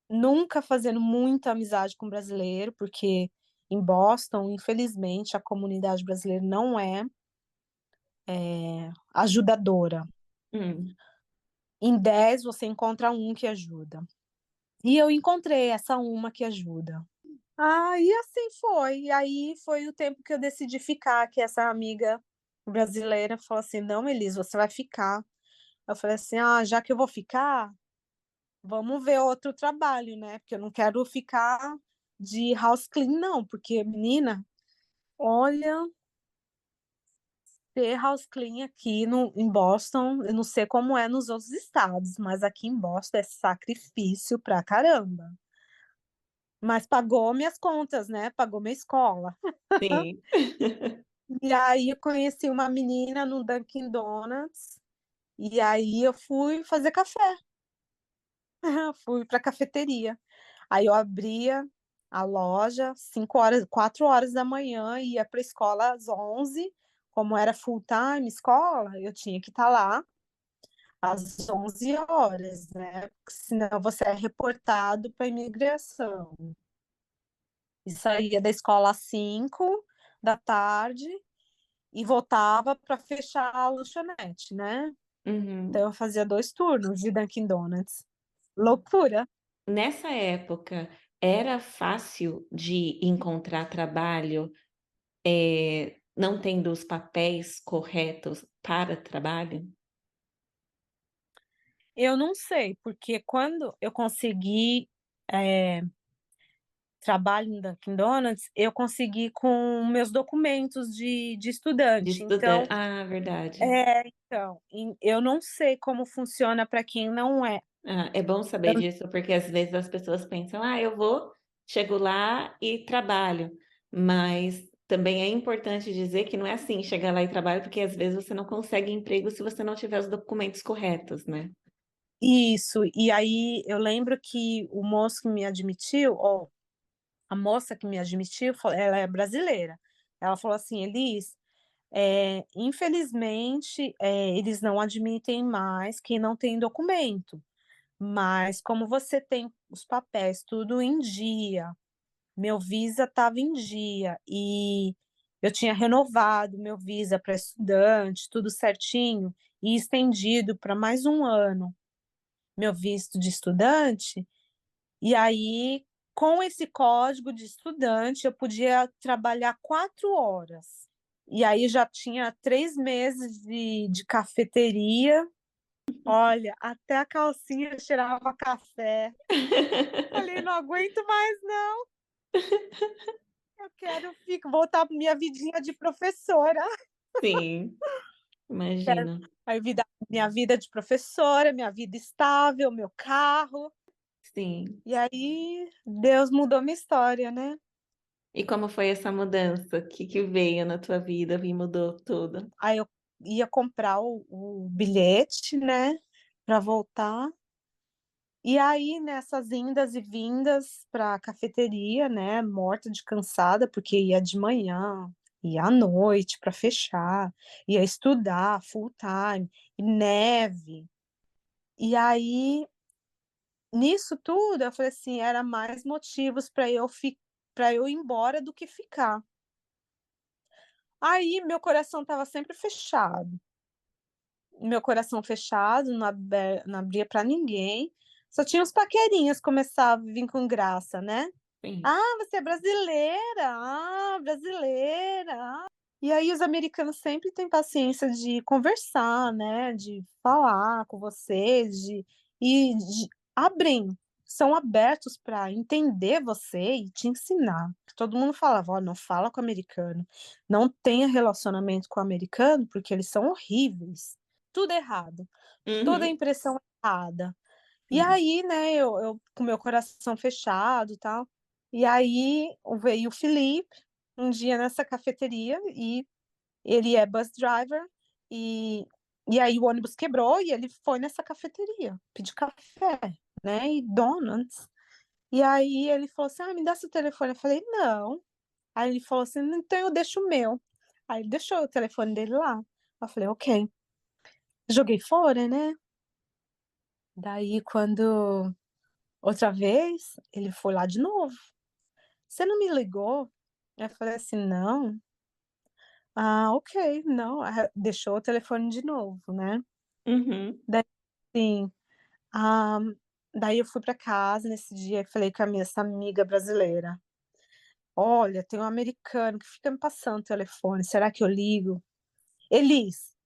nunca fazendo muita amizade com brasileiro, porque em Boston, infelizmente, a comunidade brasileira não é ajudadora. Hum. Em 10 você encontra um que ajuda. E eu encontrei essa uma que ajuda. E assim foi. E aí foi o tempo que eu decidi ficar, que essa amiga brasileira falou assim: não, Elis, você vai ficar. Eu falei assim: já que eu vou ficar, vamos ver outro trabalho, né? Porque eu não quero ficar de house clean, não, porque, menina, olha, ter house clean aqui em Boston, eu não sei como é nos outros estados, mas aqui em Boston é sacrifício pra caramba. mas pagou minhas contas, né, pagou minha escola. Sim. E aí eu conheci uma menina no Dunkin' Donuts, e aí eu fui fazer café, fui pra cafeteria. Aí eu abria a loja 5 horas, 4 horas da manhã, ia para a escola às 11, como era full time escola, eu tinha que estar lá às 11 horas, né? Porque senão você é reportado para imigração. E saía da escola às 5 da tarde e voltava para fechar a lanchonete, né? Então Uhum. eu fazia 2 turnos de Dunkin' Donuts. Loucura. Nessa época, era fácil de encontrar trabalho, não tendo os papéis corretos para trabalho? Eu não sei, porque quando eu consegui, eh, trabalho no Dunkin' Donuts, eu consegui com meus documentos de De estudante. estudar Então ah, verdade. eu não sei como funciona para quem não é. Ah, é bom saber disso, porque às vezes as pessoas pensam: "Ah, eu vou, chego lá e trabalho", mas também é importante dizer que não é assim, chega lá e trabalha, porque às vezes você não consegue emprego se você não tiver os documentos corretos, né. Isso, e aí eu lembro que o moço que me admitiu, ó, a moça que me admitiu, ela é brasileira. Ela falou assim: "Elis, infelizmente, eles não admitem mais quem não tem documento, mas como você tem os papéis tudo em dia, meu Visa estava em dia e eu tinha renovado meu Visa para estudante, tudo certinho, e estendido para mais um ano meu visto de estudante, e aí, com esse código de estudante, eu podia trabalhar 4 horas. E aí já tinha 3 meses de cafeteria. Olha, até a calcinha cheirava café. Falei: "Não aguento mais não, eu quero fico voltar para minha vidinha de professora". Sim, Quero imagino. a vida minha vida de professora, minha vida estável, meu carro. Sim. E aí, Deus mudou minha história, né. E como foi essa mudança? O que que veio na tua vida e mudou tudo? Aí eu ia comprar o bilhete, né, para voltar. E aí, nessas indas e vindas pra cafeteria, né, morta de cansada, porque ia de manhã, ia à noite para fechar, ia estudar full time, e neve. E aí, nisso tudo, eu falei assim, era mais motivos para eu ir embora do que ficar. Aí meu coração estava sempre fechado. Meu coração fechado, não abria para ninguém, só tinha os paquerinhas que começavam a vir com graça, né. Sim. "Ah, você é brasileira? Ah, brasileira, ah". E aí os americanos sempre têm paciência de conversar, né, de falar com você, de abrem, são abertos para entender você e te ensinar. Todo mundo falava: "Ó, não fala com americano, não tenha relacionamento com americano, porque eles são horríveis, tudo errado, toda a Uhum. impressão errada". E Sim. aí, né, eu com meu coração fechado, e tal, e aí veio o Felipe, um dia nessa cafeteria, e ele é bus driver, e e aí o ônibus quebrou e ele foi nessa cafeteria pedir café, né, e donuts. E aí ele falou assim: "Ah, me dá seu telefone", eu falei: "Não". Aí ele falou assim: "Então eu deixo o meu". Aí ele deixou o telefone dele lá. Eu falei: "Ok". Joguei fora, né. Daí quando outra vez, ele foi lá de novo: "Você não me ligou?" Eu falei assim: "Não". "Ah, ok, não", deixou o telefone de novo, né. Uhum. Daí assim, ah, daí eu fui pra casa nesse dia e falei com a minha essa amiga brasileira: "Olha, tem um americano que fica me passando o telefone, será que eu ligo?" "Elis,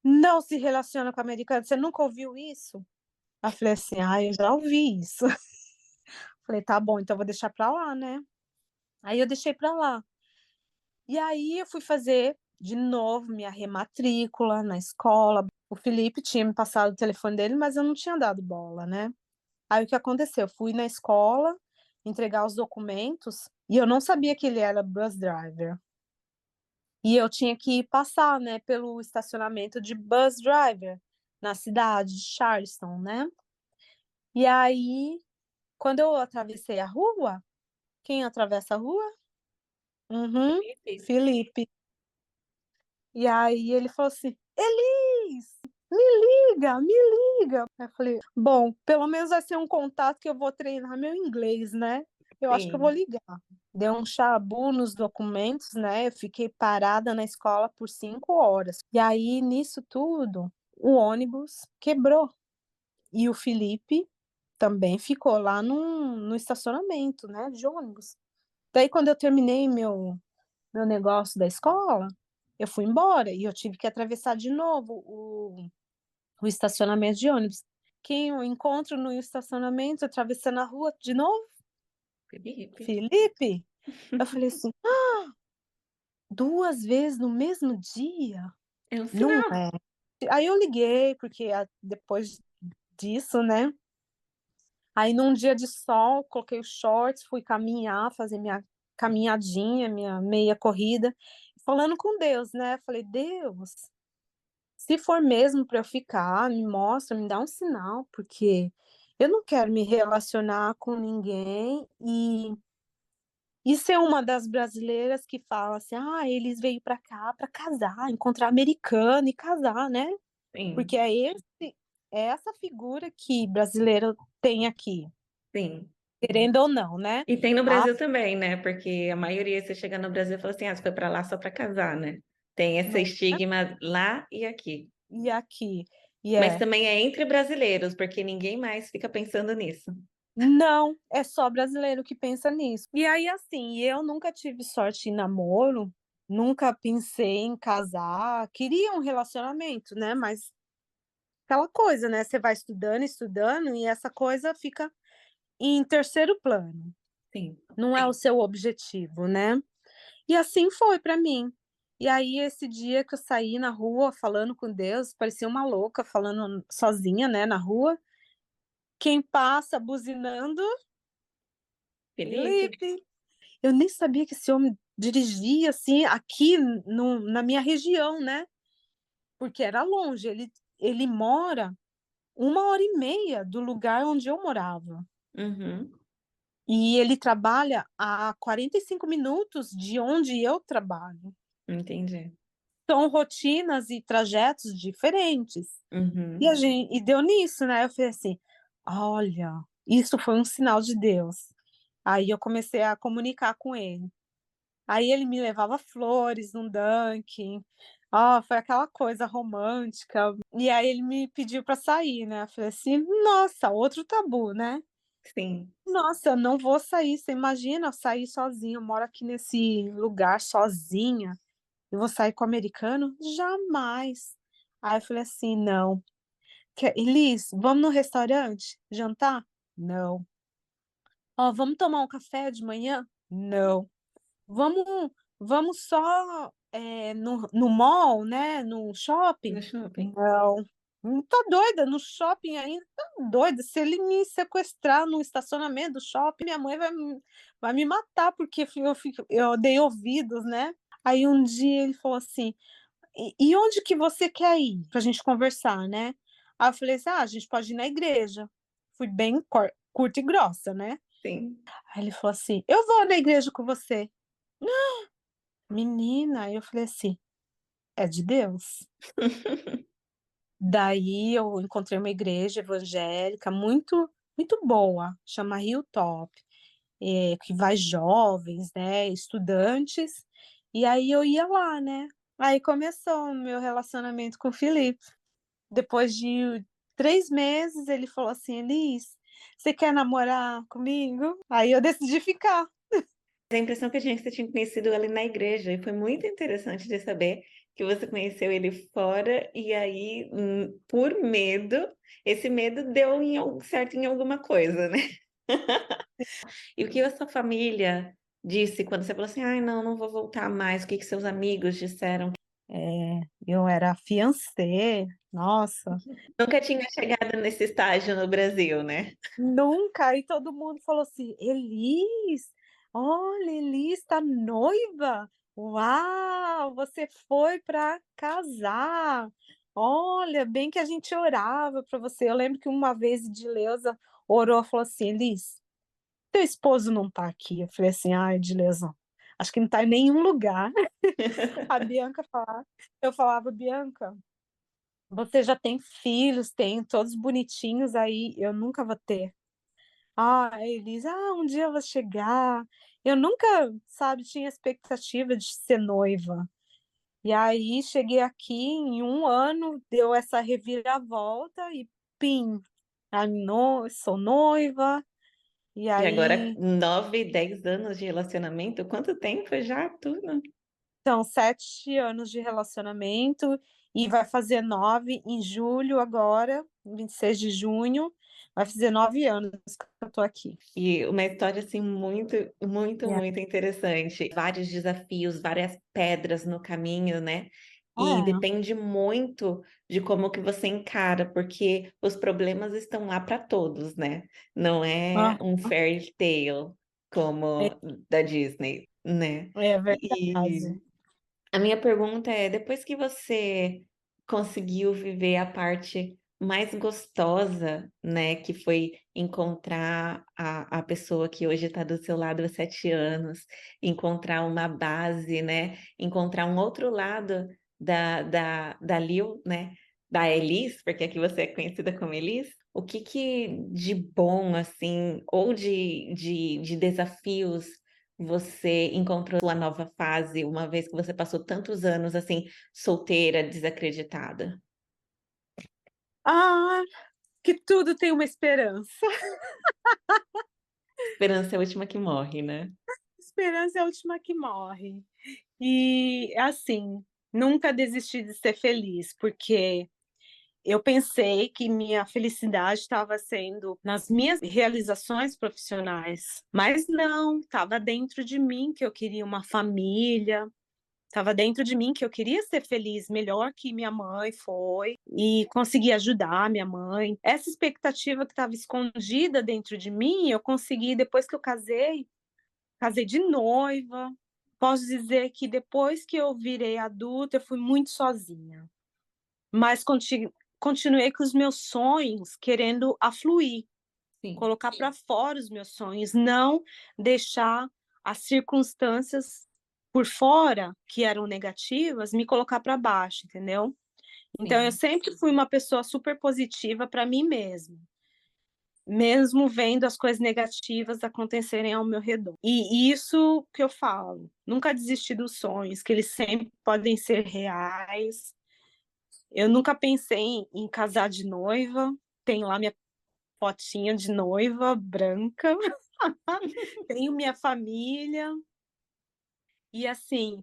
não se relaciona com americano, você nunca ouviu isso?" Aí eu falei assim: "Ah, eu já ouvi isso". Falei: "Tá bom, então eu vou deixar pra lá, né". Aí eu deixei pra lá. E aí eu fui fazer de novo minha rematrícula na escola. O Felipe tinha me passado o telefone dele, mas eu não tinha dado bola, né. Aí o que aconteceu, eu fui na escola entregar os documentos, e eu não sabia que ele era bus driver. E eu tinha que passar, né, pelo estacionamento de bus driver na cidade de Charleston, né? E aí, quando eu atravessei a rua, quem atravessa a rua? Uhum, Felipe? Felipe. E aí ele falou assim: Elis, me liga, me liga. Aí eu falei: bom, pelo menos vai ser um contato que eu vou treinar meu inglês, né? Eu acho que eu vou Sim, ligar. Deu um chabu nos documentos, né? Eu fiquei parada na escola por 5 horas. E aí, nisso tudo, o ônibus quebrou. E o Felipe também ficou lá no estacionamento, né, de ônibus. Daí, quando eu terminei meu negócio da escola, eu fui embora e eu tive que atravessar de novo o estacionamento de ônibus. Quem eu encontro no estacionamento, atravessando a rua de novo? Felipe. Felipe. Eu falei assim: 2 vezes no mesmo dia? É um Não sinal. é. Aí eu liguei, porque depois disso, né? Aí num dia de sol, coloquei os shorts, fui caminhar, fazer minha caminhadinha, minha meia corrida, falando com Deus, né? Falei: Deus, se for mesmo para eu ficar, me mostra, me dá um sinal, porque eu não quero me relacionar com ninguém e ser uma das brasileiras que fala assim: ah, eles veio para cá para casar, encontrar americano e casar, né? Porque Sim, é essa figura que brasileiro tem aqui, sim. querendo ou não, né? E tem no Ah, Brasil também, né? Porque a maioria, você chega no Brasil e fala assim, ah, você foi pra lá só pra casar, né? Tem esse não, estigma lá e aqui. e aqui? E Mas é, também é entre brasileiros, porque ninguém mais fica pensando nisso. não, é só brasileiro que pensa nisso. E aí, assim, eu nunca tive sorte em namoro, nunca pensei em casar, queria um relacionamento, né? Mas aquela coisa, né? Você vai estudando, estudando, e essa coisa fica em terceiro plano. Sim, Não é o seu objetivo, né? E assim foi para mim. E aí, esse dia que eu saí na rua falando com Deus, parecia uma louca, falando sozinha, né, na rua. Quem passa buzinando? Felipe. Felipe. Eu nem sabia que esse homem dirigia assim aqui na minha região, né? Porque era longe. Ele mora 1 hora e meia do lugar onde eu morava. Uhum, E ele trabalha a 45 minutos de onde eu trabalho. entendi. São rotinas e trajetos diferentes. E a Uhum, gente, e deu nisso, né? Eu falei assim: olha, isso foi um sinal de Deus. Aí eu comecei a comunicar com ele. Aí ele me levava flores num Dunkin'. Ó, foi aquela coisa romântica. E aí ele me pediu para sair, né? Eu falei assim: nossa, outro tabu, né? sim. Nossa, eu não vou sair. Você imagina eu sair sozinha? Eu moro aqui nesse lugar sozinha. Eu vou sair com o americano? Jamais. Aí eu falei assim: não. Elis, vamos no restaurante jantar? Não. Ó, vamos tomar um café de manhã? Não. Vamos, vamos só no mall, né? No No shopping? shopping. Não. Tá doida? No shopping ainda? Tá doida? Se ele me sequestrar no estacionamento do shopping, minha mãe vai me matar, porque eu dei ouvidos, né? Aí um dia ele falou assim: e onde que você quer ir pra gente conversar, né? Aí eu falei assim: ah, a gente pode ir na igreja. Fui bem curta e grossa, né? Sim. Aí ele falou assim: eu vou na igreja com você. Menina, aí eu falei assim: é de Deus. Daí eu encontrei uma igreja evangélica muito boa, chama Hilltop, que vai jovens, né, estudantes, e aí eu ia lá, né? Aí começou o meu relacionamento com o Felipe. Depois de 3 meses, ele falou assim: Elis, você quer namorar comigo? Aí eu decidi ficar. A impressão que eu tinha é que você tinha conhecido ele na igreja, e foi muito interessante de saber que você conheceu ele fora, e aí, por medo, esse medo deu certo em alguma coisa, né? E o que a sua família disse quando você falou assim, ai, não, não vou voltar mais, o que que seus amigos disseram? Eu era fiancé, nossa, Nunca tinha chegado nesse estágio no Brasil, né? nunca. E todo mundo falou assim: Elis, olha, Elis está noiva. Uau, você foi para casar. Olha, bem que a gente orava para você. Eu lembro que uma vez Edileuza orou e falou assim: Elis, teu esposo não está aqui. Eu falei assim: ai, Edileuza, acho que não está em nenhum lugar. A Bianca falava, eu falava, Bianca, você já tem filhos, tem todos bonitinhos aí, eu nunca vou ter. Ah, a Elisa, um dia eu vou chegar. Eu nunca, sabe, tinha expectativa de ser noiva. E aí cheguei aqui em um ano, deu essa reviravolta e pim, sou noiva. E E agora, aí 9, 10 anos de relacionamento, quanto tempo já? Tudo. são 7 anos de relacionamento e vai fazer 9 em julho agora, 26 de junho, vai fazer 9 anos que eu tô aqui. E uma história, assim, muito, muito, É. muito interessante. Vários desafios, várias pedras no caminho, né? E É. depende muito de como que você encara, porque os problemas estão lá para todos, né? Não é Ah, um fairy tale é, como da Disney, né? é E verdade. a minha pergunta é: depois que você conseguiu viver a parte mais gostosa, né, que foi encontrar a pessoa que hoje está do seu lado há 7 anos, encontrar uma base, né, encontrar um outro lado da Lil, né, da Elis, porque aqui você é conhecida como Elis, o que que de bom, assim, ou de desafios você encontrou sua nova fase, uma vez que você passou tantos anos assim, solteira, desacreditada? Ah, que tudo tem uma esperança. Esperança é a última que morre, né? Esperança é a última que morre. E assim, nunca desisti de ser feliz, porque eu pensei que minha felicidade estava sendo nas minhas realizações profissionais, mas não, estava dentro de mim que eu queria uma família, estava dentro de mim que eu queria ser feliz, melhor que minha mãe foi, e conseguir ajudar minha mãe. Essa expectativa que estava escondida dentro de mim, eu consegui depois que eu casei de noiva. Posso dizer que depois que eu virei adulta, eu fui muito sozinha, mas continuei com os meus sonhos, querendo afluir, Sim, colocar para fora os meus sonhos, não deixar as circunstâncias por fora, que eram negativas, me colocar para baixo, entendeu? Então, eu sim, sempre fui uma pessoa super positiva para mim mesma, mesmo vendo as coisas negativas acontecerem ao meu redor. E isso que eu falo, nunca desisti dos sonhos, que eles sempre podem ser reais. Eu nunca pensei em casar de noiva, tenho lá minha fotinha de noiva branca, tenho minha família, e assim,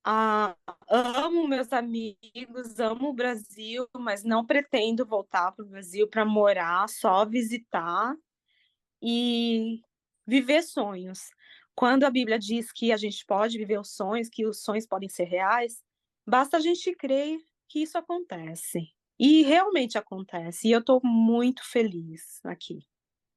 ah, amo meus amigos, amo o Brasil, mas não pretendo voltar para o Brasil para morar, só visitar e viver sonhos. Quando a Bíblia diz que a gente pode viver os sonhos, que os sonhos podem ser reais, basta a gente crer que isso acontece. E realmente acontece. E eu estou muito feliz aqui.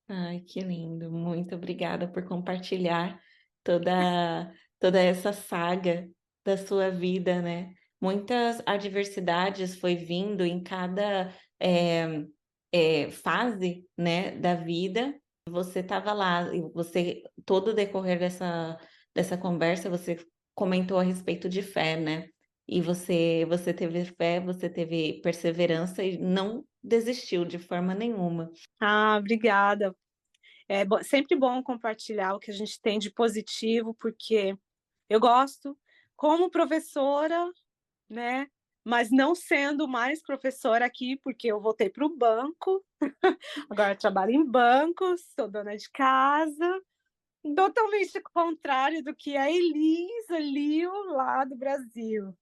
ai, que lindo. Muito obrigada por compartilhar toda essa saga da sua vida, né? Muitas adversidades foi vindo em cada fase, né, da vida. Você estava lá, e você, todo o decorrer dessa conversa, você comentou a respeito de fé, né? E você teve fé, você teve perseverança e não desistiu de forma nenhuma. Ah, obrigada. É sempre bom compartilhar o que a gente tem de positivo, porque eu gosto, como professora, né? Mas não sendo mais professora aqui, porque eu voltei para o banco. Agora eu trabalho em banco, sou dona de casa, totalmente contrário do que a Elisa Liu lá do Brasil.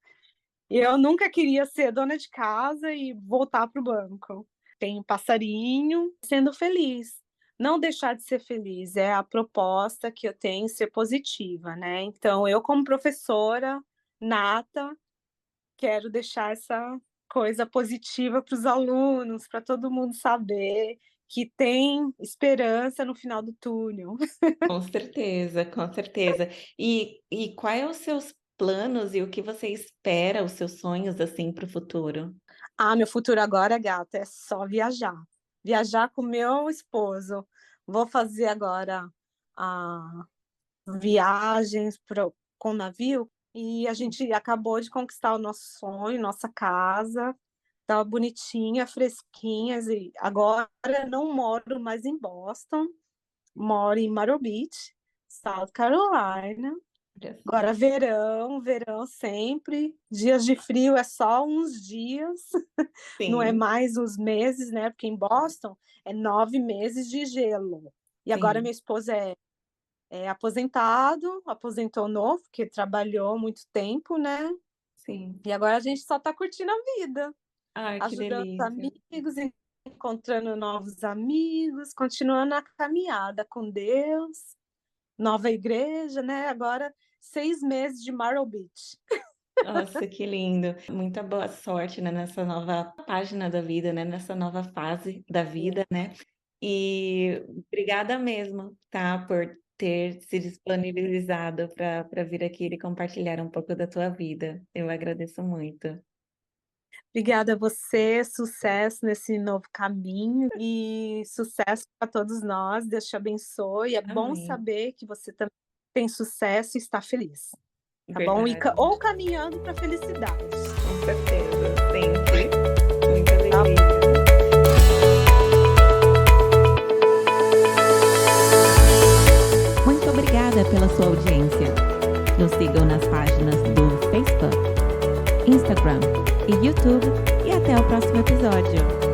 Eu nunca queria ser dona de casa e voltar para o banco. Tenho passarinho, sendo feliz. Não deixar de ser feliz é a proposta que eu tenho, ser positiva, né? Então, eu como professora nata, quero deixar essa coisa positiva para os alunos, para todo mundo saber que tem esperança no final do túnel. Com certeza, com certeza. E quais os seus planos e o que você espera, os seus sonhos, assim, para o futuro? Ah, meu futuro agora, gata, é só viajar. Viajar com meu esposo. Vou fazer agora, ah, viagens com navio, e a gente acabou de conquistar o nosso sonho, nossa casa, tá bonitinha, fresquinha, e agora não moro mais em Boston, moro em Myrtle Beach, South Carolina. Olha só. Agora verão, verão sempre, dias de frio é só uns dias, não é Sim, mais uns meses, né, porque em Boston é 9 meses de gelo. E agora sim, meu esposo é aposentado, aposentou novo, porque trabalhou muito tempo, né, sim. e agora a gente só está curtindo a vida, Ai, que ajudando os delícia. amigos, encontrando novos amigos, continuando a caminhada com Deus, nova igreja, né, agora 6 meses de Myrtle Beach. Nossa, que lindo. Muita boa sorte, né, nessa nova página da vida, né, nessa nova fase da vida, né. E obrigada mesmo, tá, por ter se disponibilizado para vir aqui e compartilhar um pouco da tua vida. Eu agradeço muito. Obrigada a você, sucesso nesse novo caminho e sucesso para todos nós. Deus te abençoe. É bom Amém. saber que você também tem sucesso e está feliz, tá bom? Verdade, Ou caminhando para a felicidade. com certeza, sempre. Muita Tá alegria. Muito obrigada pela sua audiência. Nos sigam nas páginas do Facebook, Instagram e YouTube e até o próximo episódio.